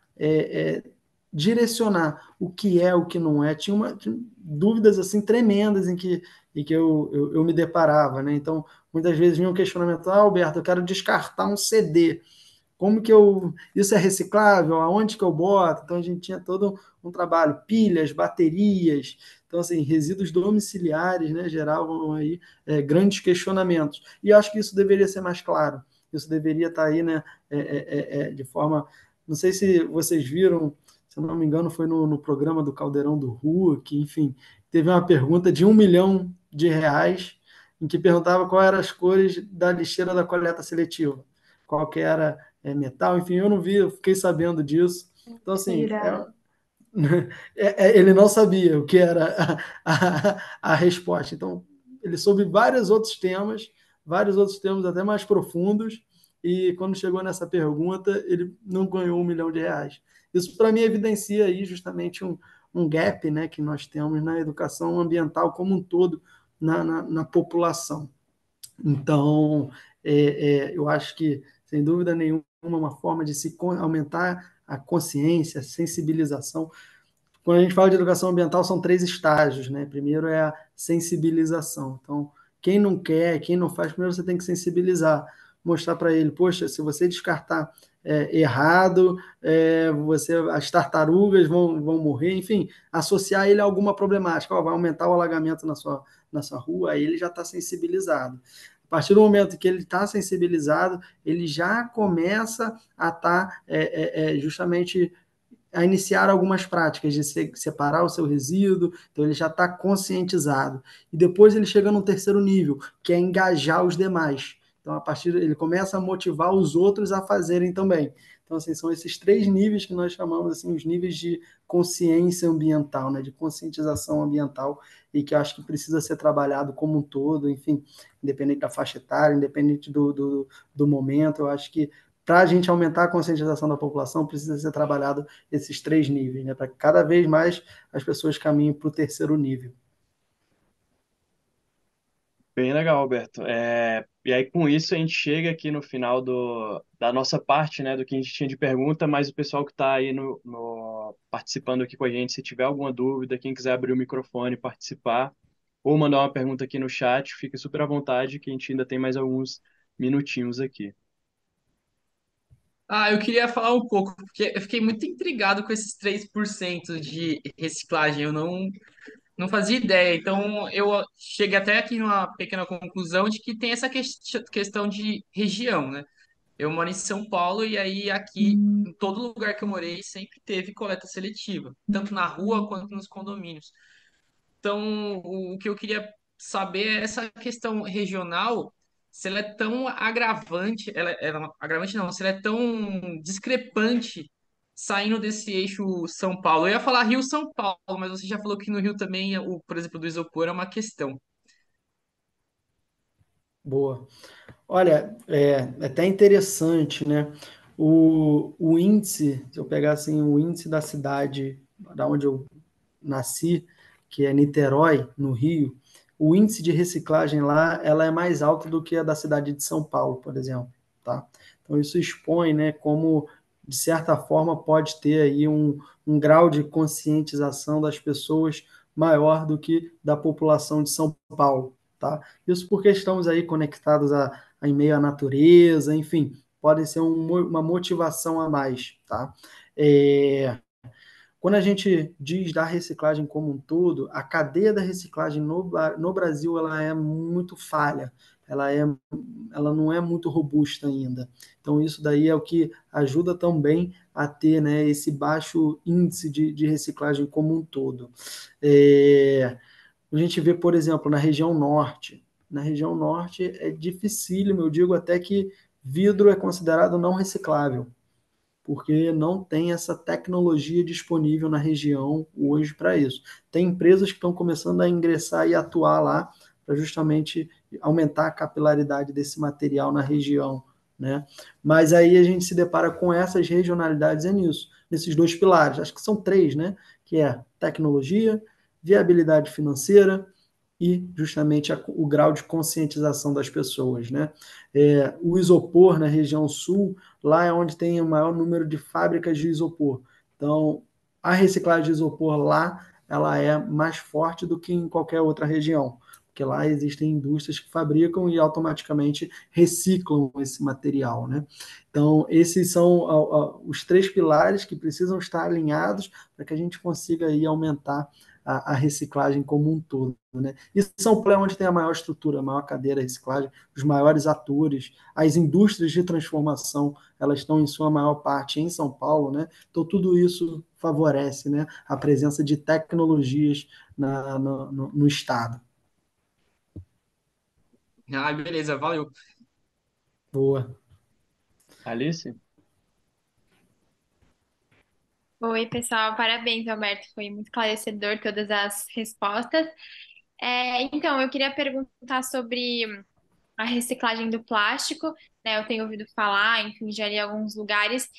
direcionar o que é, o que não é. Tinha dúvidas assim tremendas em que eu me deparava, né? Então, muitas vezes vinha um questionamento: Alberto, eu quero descartar um CD. Como que isso é reciclável? Aonde que eu boto? Então a gente tinha todo um trabalho, pilhas, baterias, então assim, resíduos domiciliares, né, geravam aí grandes questionamentos. E eu acho que isso deveria ser mais claro. Isso deveria estar aí, né, de forma, não sei se vocês viram, se eu não me engano, foi no programa do Caldeirão do Hulk, enfim, teve uma pergunta de R$ 1 milhão, em que perguntava qual eram as cores da lixeira da coleta seletiva, qual que era metal, enfim, eu não vi, eu fiquei sabendo disso. Então, assim, Mentira. ele não sabia o que era a resposta. Então, ele soube vários outros temas até mais profundos, e quando chegou nessa pergunta, ele não ganhou R$ 1 milhão. Isso, para mim, evidencia aí justamente um gap, né, que nós temos na educação ambiental como um todo na população. Então, eu acho que, sem dúvida nenhuma, uma forma de se aumentar a consciência, a sensibilização. Quando a gente fala de educação ambiental, são 3 estágios, né? Primeiro é a sensibilização. Então, quem não quer, quem não faz, primeiro você tem que sensibilizar, mostrar para ele: poxa, se você descartar errado, as tartarugas vão morrer, enfim, associar ele a alguma problemática. Vai aumentar o alagamento na sua rua, aí ele já está sensibilizado. A partir do momento que ele está sensibilizado, ele já começa a estar justamente a iniciar algumas práticas de separar o seu resíduo, então ele já está conscientizado. E depois ele chega num terceiro nível, que é engajar os demais. Então, ele começa a motivar os outros a fazerem também. Então, assim, são esses 3 níveis que nós chamamos, assim, os níveis de consciência ambiental, né, de conscientização ambiental, e que eu acho que precisa ser trabalhado como um todo, enfim, independente da faixa etária, independente do momento. Eu acho que para a gente aumentar a conscientização da população, precisa ser trabalhado esses 3 níveis, né, para que cada vez mais as pessoas caminhem para o terceiro nível. Bem legal, Alberto. E aí, com isso, a gente chega aqui no final da nossa parte, né, do que a gente tinha de pergunta, mas o pessoal que está aí participando aqui com a gente, se tiver alguma dúvida, quem quiser abrir o microfone e participar, ou mandar uma pergunta aqui no chat, fique super à vontade, que a gente ainda tem mais alguns minutinhos aqui. Eu queria falar um pouco, porque eu fiquei muito intrigado com esses 3% de reciclagem. Eu não fazia ideia. Então, eu cheguei até aqui numa pequena conclusão de que tem essa questão de região, né? Eu moro em São Paulo e aí aqui, em todo lugar que eu morei, sempre teve coleta seletiva, tanto na rua quanto nos condomínios. Então, o que eu queria saber é essa questão regional, se ela é tão agravante, agravante não, se ela é tão discrepante saindo desse eixo São Paulo. Eu ia falar Rio-São Paulo, mas você já falou que no Rio também, por exemplo, do isopor é uma questão. Boa. Olha, é até interessante, né? O índice, se eu pegar assim, o índice da cidade da onde eu nasci, que é Niterói, no Rio, o índice de reciclagem lá, ela é mais alta do que a da cidade de São Paulo, por exemplo, tá? Então isso expõe, né, como de certa forma pode ter aí um grau de conscientização das pessoas maior do que da população de São Paulo, tá? Isso porque estamos aí conectados em meio à natureza, enfim, pode ser uma motivação a mais, tá? Quando a gente diz da reciclagem como um todo, a cadeia da reciclagem no Brasil ela é muito falha, ela não é muito robusta ainda. Então, isso daí é o que ajuda também a ter, né, esse baixo índice de reciclagem como um todo. A gente vê, por exemplo, na região norte. Na região norte é dificílimo, eu digo até que vidro é considerado não reciclável porque não tem essa tecnologia disponível na região hoje para isso. Tem empresas que estão começando a ingressar e atuar lá para justamente aumentar a capilaridade desse material na região, né? Mas aí a gente se depara com essas regionalidades nisso, nesses 2 pilares, acho que são 3, né? Que é tecnologia, viabilidade financeira e justamente o grau de conscientização das pessoas, né? O isopor na região sul, lá é onde tem o maior número de fábricas de isopor. Então, a reciclagem de isopor lá, ela é mais forte do que em qualquer outra região, porque lá existem indústrias que fabricam e automaticamente reciclam esse material, né? Então, esses são os 3 pilares que precisam estar alinhados para que a gente consiga aí aumentar a reciclagem como um todo, né? E São Paulo é onde tem a maior estrutura, a maior cadeia de reciclagem, os maiores atores, as indústrias de transformação, elas estão em sua maior parte em São Paulo, né? Então tudo isso favorece, né, a presença de tecnologias no estado. Beleza, valeu. Boa. Alice? Oi, pessoal, parabéns, Alberto. Foi muito esclarecedor todas as respostas. Então, eu queria perguntar sobre a reciclagem do plástico, né? Eu tenho ouvido falar, enfim, já li em alguns lugares,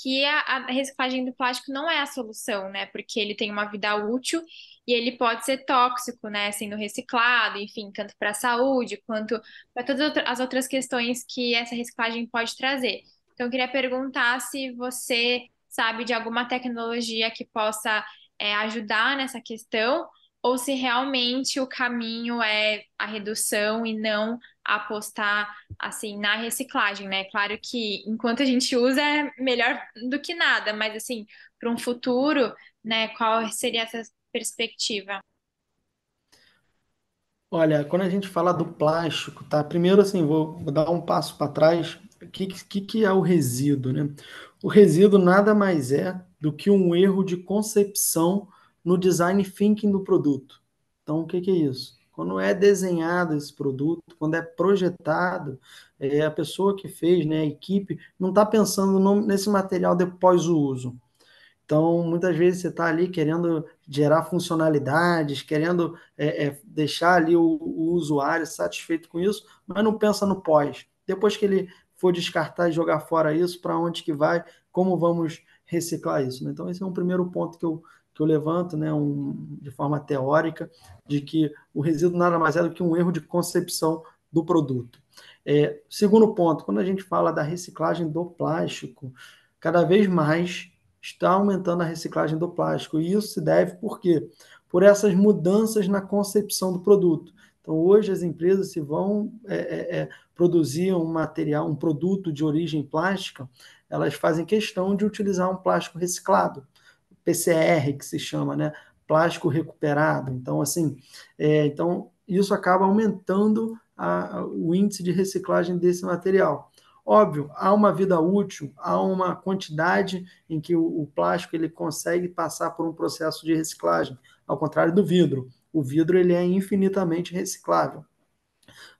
que a reciclagem do plástico não é a solução, né? Porque ele tem uma vida útil e ele pode ser tóxico, né? Sendo reciclado, enfim, tanto para a saúde quanto para todas as outras questões que essa reciclagem pode trazer. Então, eu queria perguntar se você sabe de alguma tecnologia que possa, ajudar nessa questão, ou se realmente o caminho é a redução e não apostar assim na reciclagem, né? Claro que enquanto a gente usa é melhor do que nada, mas assim, para um futuro, né, qual seria essa perspectiva? Olha, quando a gente fala do plástico, tá? Primeiro, assim, vou dar um passo para trás. O que é o resíduo, né? O resíduo nada mais é do que um erro de concepção no design thinking do produto. Então, o que é isso? quando é desenhado esse produto, quando é projetado, a pessoa que fez, né, a equipe, não está pensando nesse material depois do uso. Então, muitas vezes você está ali querendo gerar funcionalidades, querendo deixar ali o usuário satisfeito com isso, mas não pensa no pós. Depois que ele for descartar e jogar fora isso, para onde que vai, como vamos reciclar isso, né? Então, esse é um primeiro ponto que eu levanto, né, de forma teórica, de que o resíduo nada mais é do que um erro de concepção do produto. Segundo ponto, quando a gente fala da reciclagem do plástico, cada vez mais está aumentando a reciclagem do plástico. E isso se deve por quê? Por essas mudanças na concepção do produto. Então, hoje as empresas, se vão produzir um material, um produto de origem plástica, elas fazem questão de utilizar um plástico reciclado, PCR que se chama, né? Plástico recuperado. Então, assim, então isso acaba aumentando o índice de reciclagem desse material. Óbvio, há uma vida útil, há uma quantidade em que o plástico ele consegue passar por um processo de reciclagem, ao contrário do vidro. O vidro ele é infinitamente reciclável,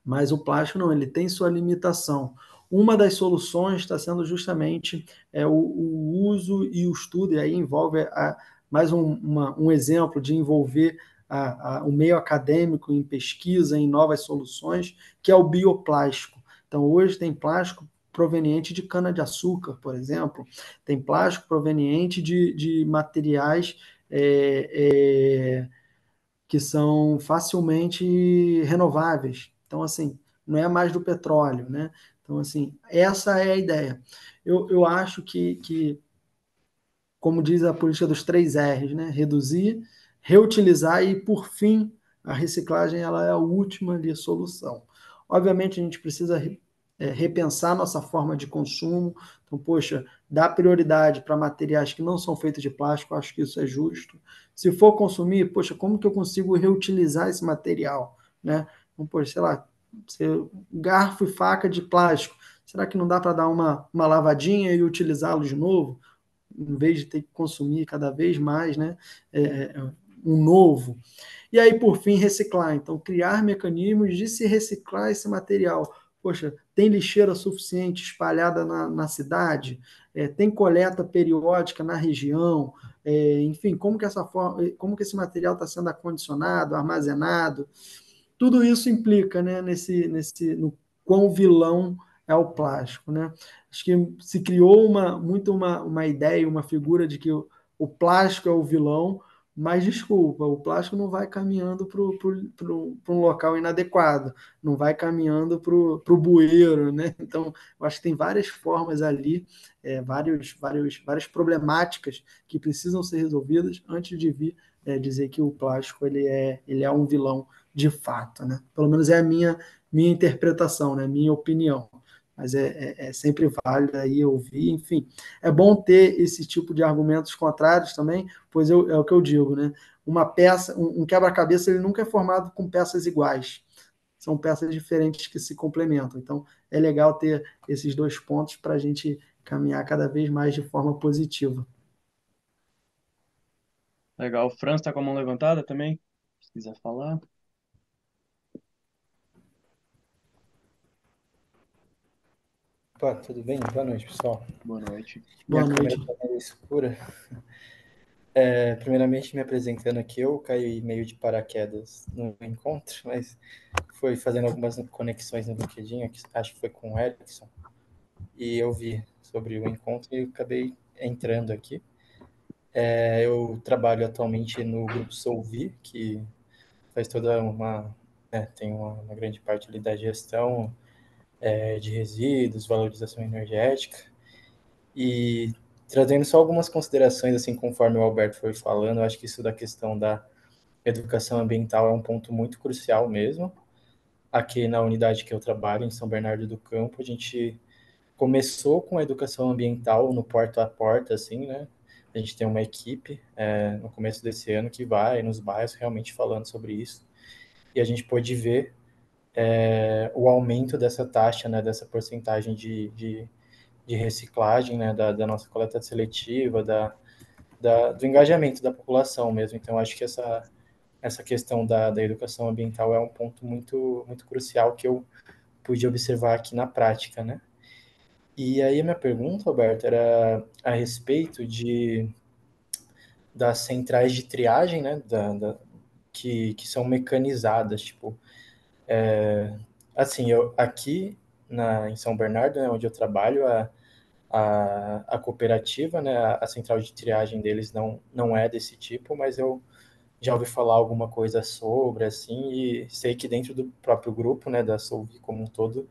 mas o plástico não, ele tem sua limitação. Uma das soluções está sendo justamente o uso e o estudo, e aí envolve mais um exemplo de envolver o meio acadêmico em pesquisa, em novas soluções, que é o bioplástico. Então, hoje tem plástico proveniente de cana-de-açúcar, por exemplo, tem plástico proveniente de materiais que são facilmente renováveis. Então, assim, não é mais do petróleo, né? Então, assim, essa é a ideia. Eu acho que, como diz a política dos 3 R's, né? Reduzir, reutilizar e, por fim, a reciclagem ela é a última ali, solução. Obviamente, a gente precisa repensar nossa forma de consumo. Então, poxa, dar prioridade para materiais que não são feitos de plástico, acho que isso é justo. Se for consumir, poxa, como que eu consigo reutilizar esse material, né? Então, poxa, sei lá, garfo e faca de plástico, será que não dá para dar uma lavadinha e utilizá-lo de novo? Em vez de ter que consumir cada vez mais, né, um novo. E aí, por fim, reciclar. Então, criar mecanismos de se reciclar esse material. Poxa, tem lixeira suficiente espalhada na cidade? Tem coleta periódica na região? Enfim, como que esse material está sendo acondicionado, armazenado? Tudo isso implica, né, no quão vilão é o plástico, né? Acho que se criou uma ideia, uma figura de que o plástico é o vilão, mas desculpa, o plástico não vai caminhando para um local inadequado, não vai caminhando para o bueiro, né? Então, eu acho que tem várias formas ali, várias problemáticas que precisam ser resolvidas antes de vir dizer que o plástico ele é um vilão de fato, né? Pelo menos é a minha interpretação, né? Minha opinião. Mas é sempre válido aí ouvir, enfim. É bom ter esse tipo de argumentos contrários também, pois é o que eu digo, né? Uma peça, um quebra-cabeça, ele nunca é formado com peças iguais. São peças diferentes que se complementam. Então, é legal ter esses dois pontos para a gente caminhar cada vez mais de forma positiva. Legal. O Franz está com a mão levantada também? Se quiser falar. Opa, tudo bem? Boa noite, pessoal. Boa noite. Minha Boa câmera noite. está meio escura. Primeiramente, me apresentando aqui, eu caí meio de paraquedas no encontro, mas foi fazendo algumas conexões no LinkedIn, acho que foi com o Erickson, e eu vi sobre o encontro e acabei entrando aqui. Eu trabalho atualmente no Grupo Solvi, que faz toda tem uma grande parte ali da gestão de resíduos, valorização energética, e trazendo só algumas considerações, assim, conforme o Alberto foi falando, eu acho que isso da questão da educação ambiental é um ponto muito crucial mesmo. Aqui na unidade que eu trabalho, em São Bernardo do Campo, a gente começou com a educação ambiental no porta a porta, assim, né? A gente tem uma equipe no começo desse ano que vai nos bairros realmente falando sobre isso. E a gente pôde ver o aumento dessa taxa, né, dessa porcentagem de reciclagem, né, da nossa coleta seletiva, do engajamento da população mesmo. Então, acho que essa questão da educação ambiental é um ponto muito, muito crucial que eu pude observar aqui na prática, né? E aí a minha pergunta, Alberto, era a respeito das centrais de triagem, né, que são mecanizadas, tipo, assim, eu aqui em São Bernardo, né, onde eu trabalho, a cooperativa, né, a central de triagem deles não é desse tipo, mas eu já ouvi falar alguma coisa sobre, assim, e sei que dentro do próprio grupo, né, da Solvi como um todo,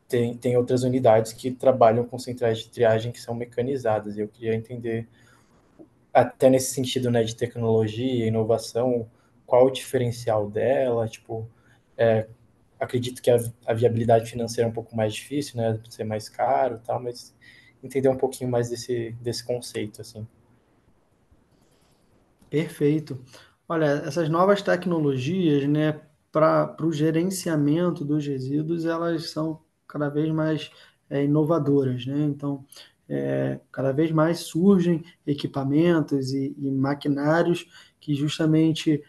tem outras unidades que trabalham com centrais de triagem que são mecanizadas, e eu queria entender, até nesse sentido, né, de tecnologia e inovação, qual o diferencial dela, tipo, é, acredito que a viabilidade financeira é um pouco mais difícil, né, ser mais caro e tal, mas entender um pouquinho mais desse conceito, assim. Perfeito. Olha, essas novas tecnologias, né, para o gerenciamento dos resíduos, elas são cada vez mais inovadoras, né? Então, cada vez mais surgem equipamentos e maquinários que justamente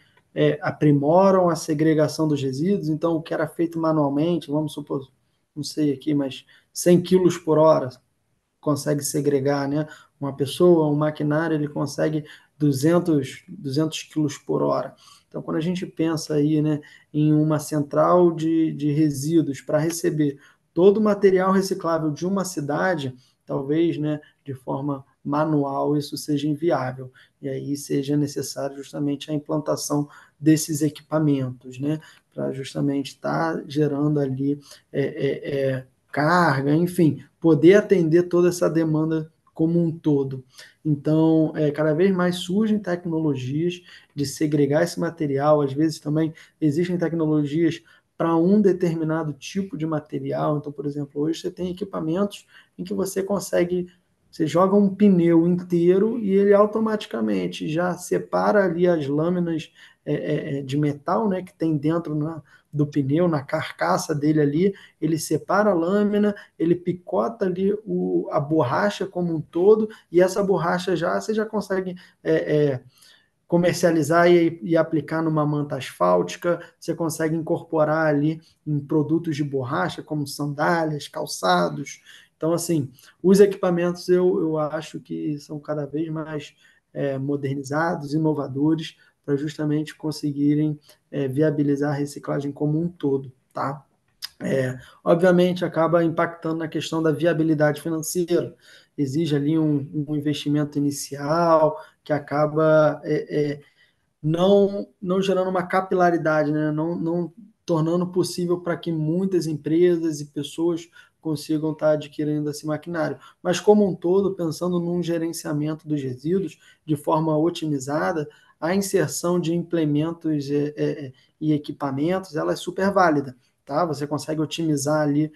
aprimoram a segregação dos resíduos. Então, o que era feito manualmente, vamos supor, não sei aqui, mas 100 quilos por hora, consegue segregar, né? Uma pessoa, um maquinário, ele consegue 200 quilos por hora. Então, quando a gente pensa aí, né, em uma central de resíduos para receber todo o material reciclável de uma cidade, talvez, né, de forma manual isso seja inviável. E aí seja necessário justamente a implantação desses equipamentos, né, para justamente estar gerando ali carga, enfim, poder atender toda essa demanda como um todo. Então, cada vez mais surgem tecnologias de segregar esse material, às vezes também existem tecnologias para um determinado tipo de material. Então, por exemplo, hoje você tem equipamentos em que você joga um pneu inteiro e ele automaticamente já separa ali as lâminas de metal, né, que tem dentro do pneu, na carcaça dele ali, ele separa a lâmina, ele picota ali a borracha como um todo, e essa borracha você já consegue comercializar e aplicar numa manta asfáltica, você consegue incorporar ali em produtos de borracha, como sandálias, calçados. Então, assim, os equipamentos eu acho que são cada vez mais modernizados, inovadores, para justamente conseguirem viabilizar a reciclagem como um todo, tá? Obviamente, acaba impactando na questão da viabilidade financeira. Exige ali um investimento inicial que acaba não gerando uma capilaridade, né? Não tornando possível para que muitas empresas e pessoas consigam estar adquirindo esse maquinário. Mas, como um todo, pensando num gerenciamento dos resíduos de forma otimizada, a inserção de implementos e equipamentos ela é super válida. Tá? Você consegue otimizar ali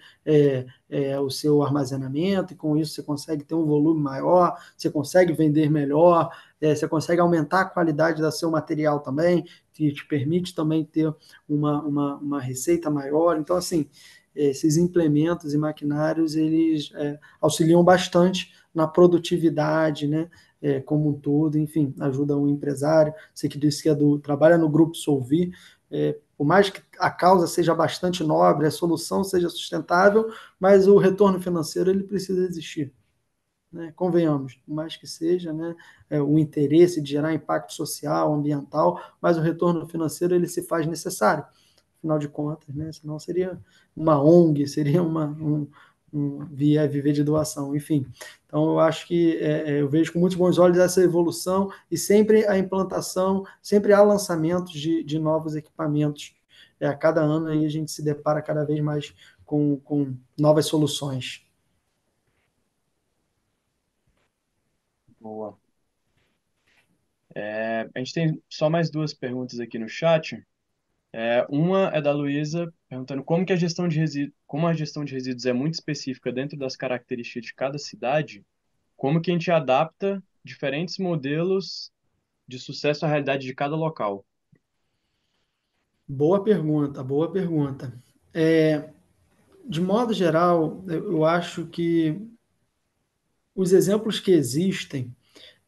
o seu armazenamento, e com isso você consegue ter um volume maior, você consegue vender melhor, você consegue aumentar a qualidade do seu material também, que te permite também ter uma receita maior. Então, assim, esses implementos e maquinários, eles auxiliam bastante na produtividade, né? Como um todo, enfim, ajuda o empresário. Você que disse que trabalha no Grupo Solvi, por mais que a causa seja bastante nobre, a solução seja sustentável, mas o retorno financeiro ele precisa existir, né? Convenhamos, por mais que seja, né, o interesse de gerar impacto social, ambiental, mas o retorno financeiro ele se faz necessário, afinal de contas, né? Senão seria uma ONG, seria viver de doação, enfim. Então, eu acho que eu vejo com muitos bons olhos essa evolução e sempre a implantação, sempre há lançamentos de novos equipamentos. A cada ano aí a gente se depara cada vez mais com novas soluções. Boa. A gente tem só mais duas perguntas aqui no chat. Uma é da Luísa, perguntando como a gestão de resíduos é muito específica dentro das características de cada cidade, como que a gente adapta diferentes modelos de sucesso à realidade de cada local. Boa pergunta, boa pergunta. De modo geral, eu acho que os exemplos que existem,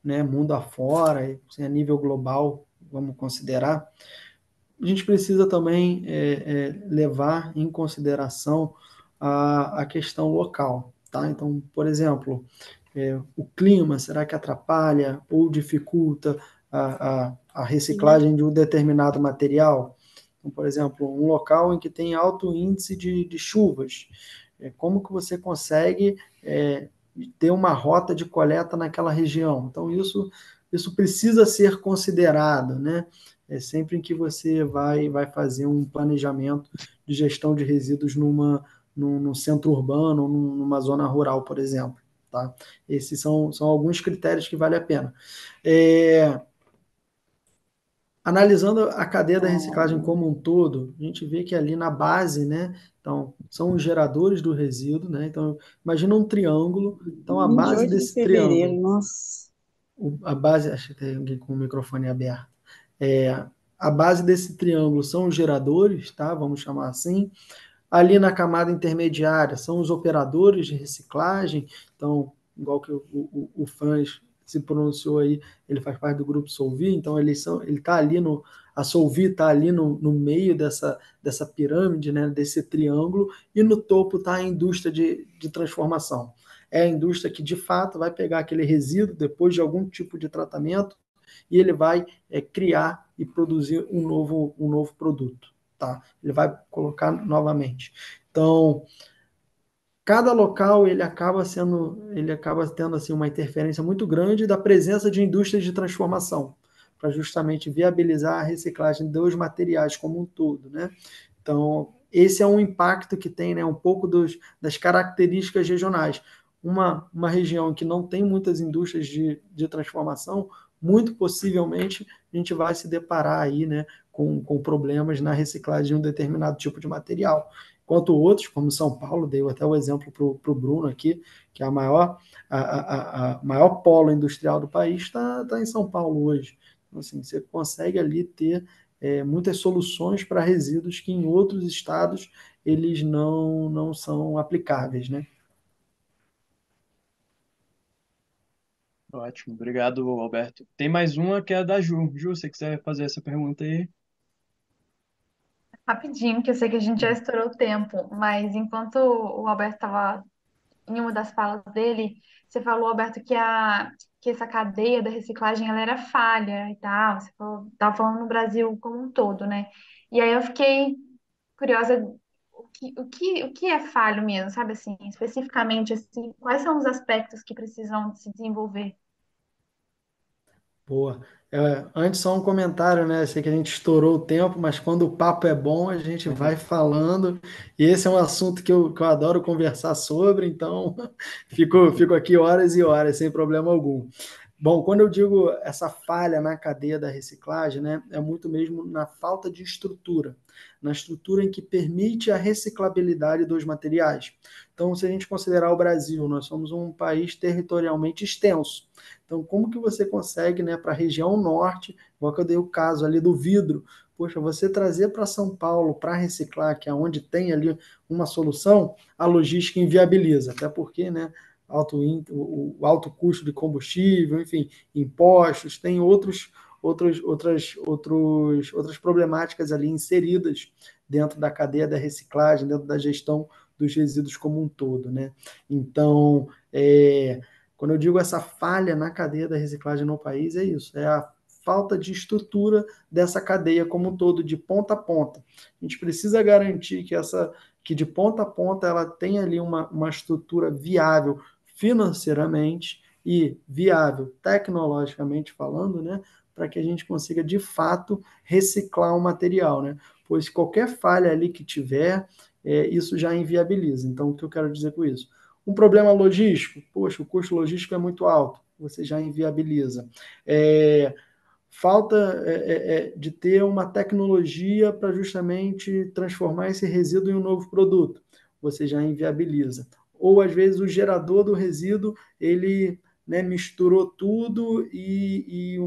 né, mundo afora, assim, a nível global, vamos considerar, a gente precisa também levar em consideração a questão local, tá? Então, por exemplo, o clima, será que atrapalha ou dificulta a reciclagem de um determinado material? Então, por exemplo, um local em que tem alto índice de chuvas, como que você consegue ter uma rota de coleta naquela região? Então, isso precisa ser considerado, né? Sempre em que você vai fazer um planejamento de gestão de resíduos num centro urbano ou numa zona rural, por exemplo. Tá? Esses são alguns critérios que vale a pena. Analisando a cadeia da reciclagem como um todo, a gente vê que ali na base, né? Então, são os geradores do resíduo, né? Então, imagina um triângulo. Então, a base 28 de desse fevereiro, triângulo, nossa. a base, acho que tem alguém com o microfone aberto. A base desse triângulo são os geradores, tá? Vamos chamar assim. Ali na camada intermediária são os operadores de reciclagem, então, igual que o Franz se pronunciou aí, ele faz parte do grupo Solvi, então ele está ali a Solvi está ali no meio dessa pirâmide, né, desse triângulo, e no topo está a indústria de transformação. É a indústria que, de fato, vai pegar aquele resíduo depois de algum tipo de tratamento e ele vai criar e produzir um novo produto. Tá? Ele vai colocar novamente. Então, cada local ele acaba tendo assim uma interferência muito grande da presença de indústrias de transformação, para justamente viabilizar a reciclagem dos materiais como um todo, né? Então, esse é um impacto que tem, né, um pouco das características regionais. Uma região que não tem muitas indústrias de transformação, muito possivelmente a gente vai se deparar aí, né, com problemas na reciclagem de um determinado tipo de material. Enquanto outros, como São Paulo, dei até o exemplo para o Bruno aqui, que é a maior polo industrial do país está em São Paulo hoje. Então, assim, você consegue ali ter muitas soluções para resíduos que em outros estados eles não são aplicáveis, né? Ótimo, obrigado, Alberto. Tem mais uma que é a da Ju. Ju, se você quiser fazer essa pergunta aí. Rapidinho, que eu sei que a gente já estourou o tempo, mas enquanto o Alberto estava em uma das falas dele, você falou, Alberto, que essa cadeia da reciclagem ela era falha e tal. Você estava falando no Brasil como um todo, né? E aí eu fiquei curiosa, o que é falho mesmo, sabe assim, especificamente assim, quais são os aspectos que precisam se desenvolver? Boa. Antes, só um comentário, né? Eu sei que a gente estourou o tempo, mas quando o papo é bom, a gente vai falando. E esse é um assunto que eu adoro conversar sobre, então fico aqui horas e horas, sem problema algum. Bom, quando eu digo essa falha na cadeia da reciclagem, né, é muito mesmo na falta de estrutura, na estrutura em que permite a reciclabilidade dos materiais. Então, se a gente considerar o Brasil, nós somos um país territorialmente extenso. Então, como que você consegue, né, para a região norte, igual que eu dei o caso ali do vidro, poxa, você trazer para São Paulo para reciclar, que é onde tem ali uma solução, a logística inviabiliza, até porque, né, o alto custo de combustível, enfim, impostos, tem outras problemáticas ali inseridas dentro da cadeia da reciclagem, dentro da gestão dos resíduos como um todo, né? Então, quando eu digo essa falha na cadeia da reciclagem no país, é isso, é a falta de estrutura dessa cadeia como um todo, de ponta a ponta. A gente precisa garantir que de ponta a ponta ela tenha ali uma estrutura viável financeiramente e viável tecnologicamente falando, né, para que a gente consiga de fato reciclar o material, né? Pois qualquer falha ali que tiver, isso já inviabiliza. Então, o que eu quero dizer com isso? Um problema logístico, poxa, o custo logístico é muito alto, você já inviabiliza. Falta de ter uma tecnologia para justamente transformar esse resíduo em um novo produto, você já inviabiliza. Ou às vezes o gerador do resíduo ele, né, misturou tudo e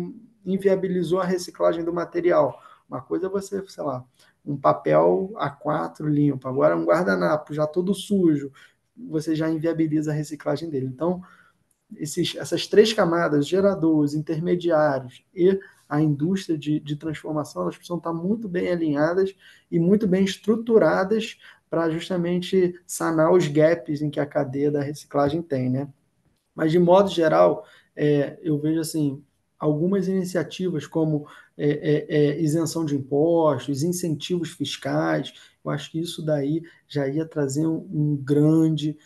inviabilizou a reciclagem do material. Uma coisa é você, sei lá, um papel A4 limpo, agora um guardanapo já todo sujo, você já inviabiliza a reciclagem dele. Então, essas três camadas, geradores, intermediários e a indústria de transformação, elas precisam estar muito bem alinhadas e muito bem estruturadas para justamente sanar os gaps em que a cadeia da reciclagem tem, né? Mas, de modo geral, eu vejo assim, algumas iniciativas como isenção de impostos, incentivos fiscais, eu acho que isso daí já ia trazer um grande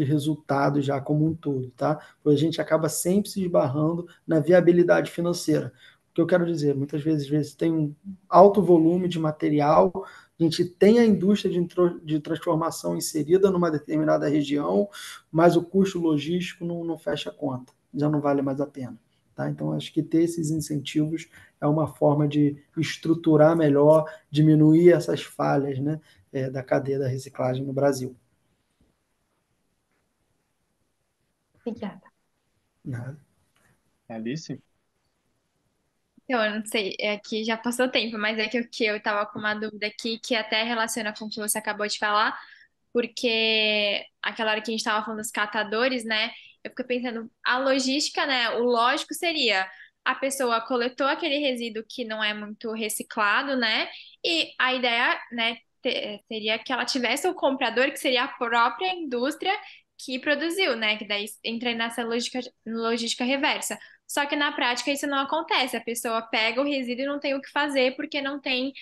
resultado já como um todo, tá? Pois a gente acaba sempre se esbarrando na viabilidade financeira. O que eu quero dizer, muitas vezes tem um alto volume de material, a gente tem a indústria de transformação inserida numa determinada região, mas o custo logístico não fecha a conta, já não vale mais a pena. Tá? Então, acho que ter esses incentivos é uma forma de estruturar melhor, diminuir essas falhas, né, da cadeia da reciclagem no Brasil. Obrigada. Nada. Alice? Então, eu não sei, é que já passou tempo, mas é que eu tava com uma dúvida aqui que até relaciona com o que você acabou de falar, porque aquela hora que a gente tava falando dos catadores, né? Eu fico pensando, a logística, né? O lógico seria a pessoa coletou aquele resíduo que não é muito reciclado, né? E a ideia, né, seria que ela tivesse o comprador, que seria a própria indústria que produziu, né? Que daí entra nessa logística reversa. Só que na prática isso não acontece. A pessoa pega o resíduo e não tem o que fazer porque não tem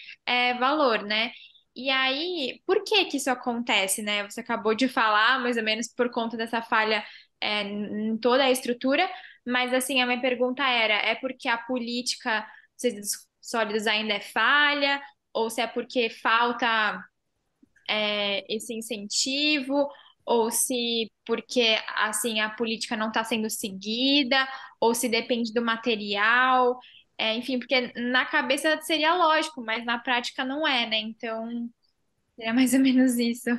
valor, né? E aí, por que que isso acontece, né? Você acabou de falar, mais ou menos por conta dessa falha em toda a estrutura, mas assim, a minha pergunta era, é porque a política dos resíduos sólidos ainda é falha, ou se é porque falta esse incentivo, ou se porque assim a política não está sendo seguida, ou se depende do material, enfim, porque na cabeça seria lógico, mas na prática não é, né? Então, seria mais ou menos isso.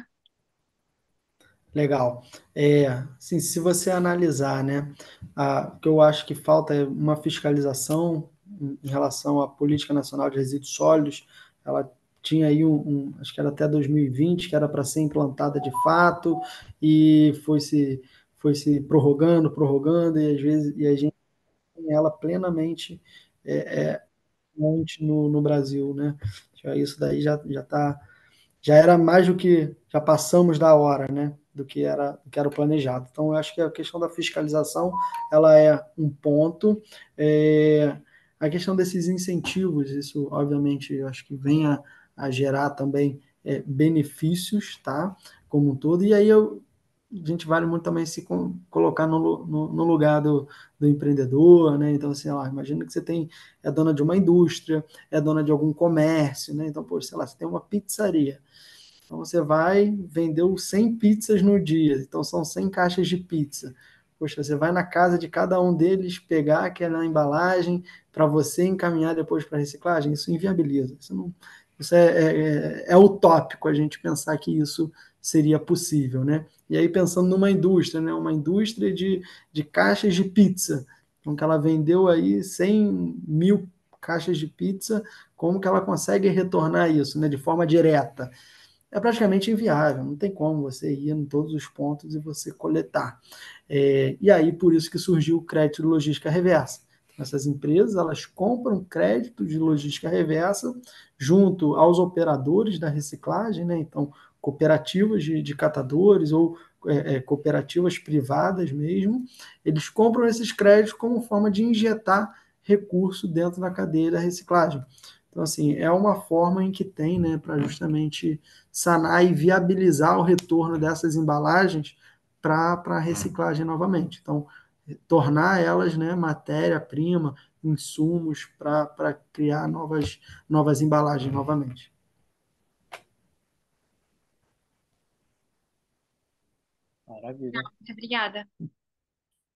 Legal. Assim, se você analisar, né, o que eu acho que falta é uma fiscalização em relação à Política Nacional de Resíduos Sólidos. Ela tinha aí acho que era até 2020, que era para ser implantada de fato, e foi se prorrogando, e às vezes a gente tem ela plenamente no Brasil, né? Isso daí já era mais do que já passamos da hora, né? Do que era o planejado. Então, eu acho que a questão da fiscalização ela é um ponto. A questão desses incentivos, isso obviamente eu acho que vem a gerar também benefícios, tá? Como um todo. E aí a gente vale muito também se colocar no lugar do empreendedor, né? Então, assim, lá, imagina que você é dona de uma indústria, é dona de algum comércio, né? Então, pô, sei lá, você tem uma pizzaria. Então você vai, vendeu 100 pizzas no dia, então são 100 caixas de pizza. Poxa, você vai na casa de cada um deles, pegar aquela embalagem para você encaminhar depois para reciclagem, isso inviabiliza. Isso é utópico a gente pensar que isso seria possível, né? E aí pensando numa indústria, né? Uma indústria de caixas de pizza, então que ela vendeu aí 100 mil caixas de pizza, como que ela consegue retornar isso, né? De forma direta? É praticamente inviável, não tem como você ir em todos os pontos e você coletar. E aí, por isso que surgiu o crédito de logística reversa. Então, essas empresas, elas compram crédito de logística reversa junto aos operadores da reciclagem, né? Então, cooperativas de catadores ou cooperativas privadas mesmo, eles compram esses créditos como forma de injetar recurso dentro da cadeia da reciclagem. Então, assim, é uma forma em que tem, né, para justamente sanar e viabilizar o retorno dessas embalagens para a reciclagem novamente. Então, tornar elas, né, matéria-prima, insumos para criar novas embalagens novamente. Maravilha. Muito obrigada.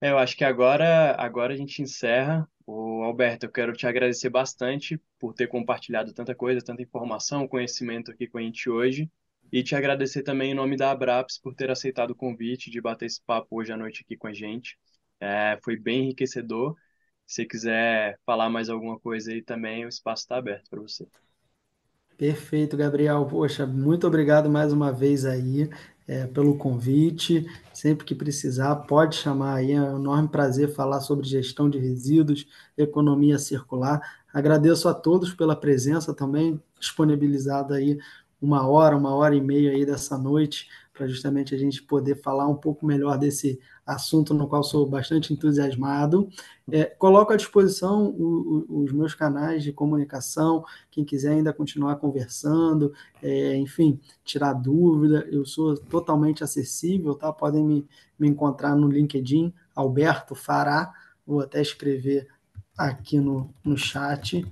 Eu acho que agora a gente encerra. Alberto, eu quero te agradecer bastante por ter compartilhado tanta coisa, tanta informação, conhecimento aqui com a gente hoje. E te agradecer também em nome da Abraps por ter aceitado o convite de bater esse papo hoje à noite aqui com a gente. Foi bem enriquecedor. Se quiser falar mais alguma coisa aí também, o espaço está aberto para você. Perfeito, Gabriel. Poxa, muito obrigado mais uma vez aí. pelo convite. Sempre que precisar, pode chamar aí. É um enorme prazer falar sobre gestão de resíduos, economia circular. Agradeço a todos pela presença também, disponibilizada aí uma hora e meia aí dessa noite, para justamente a gente poder falar um pouco melhor desse assunto no qual sou bastante entusiasmado. Coloco à disposição os meus canais de comunicação, quem quiser ainda continuar conversando, enfim, tirar dúvida, eu sou totalmente acessível, tá? Podem me encontrar no LinkedIn, Alberto Fará, vou até escrever aqui no chat.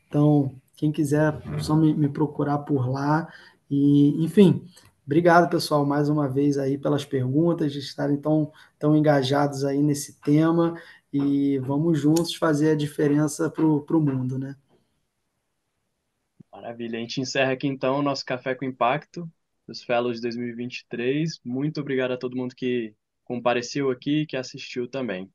Então, quem quiser, só me procurar por lá. E, enfim, obrigado, pessoal, mais uma vez aí pelas perguntas, de estarem tão engajados aí nesse tema. E vamos juntos fazer a diferença para o mundo, né? Maravilha. A gente encerra aqui então o nosso Café com Impacto dos Fellows de 2023. Muito obrigado a todo mundo que compareceu aqui e que assistiu também.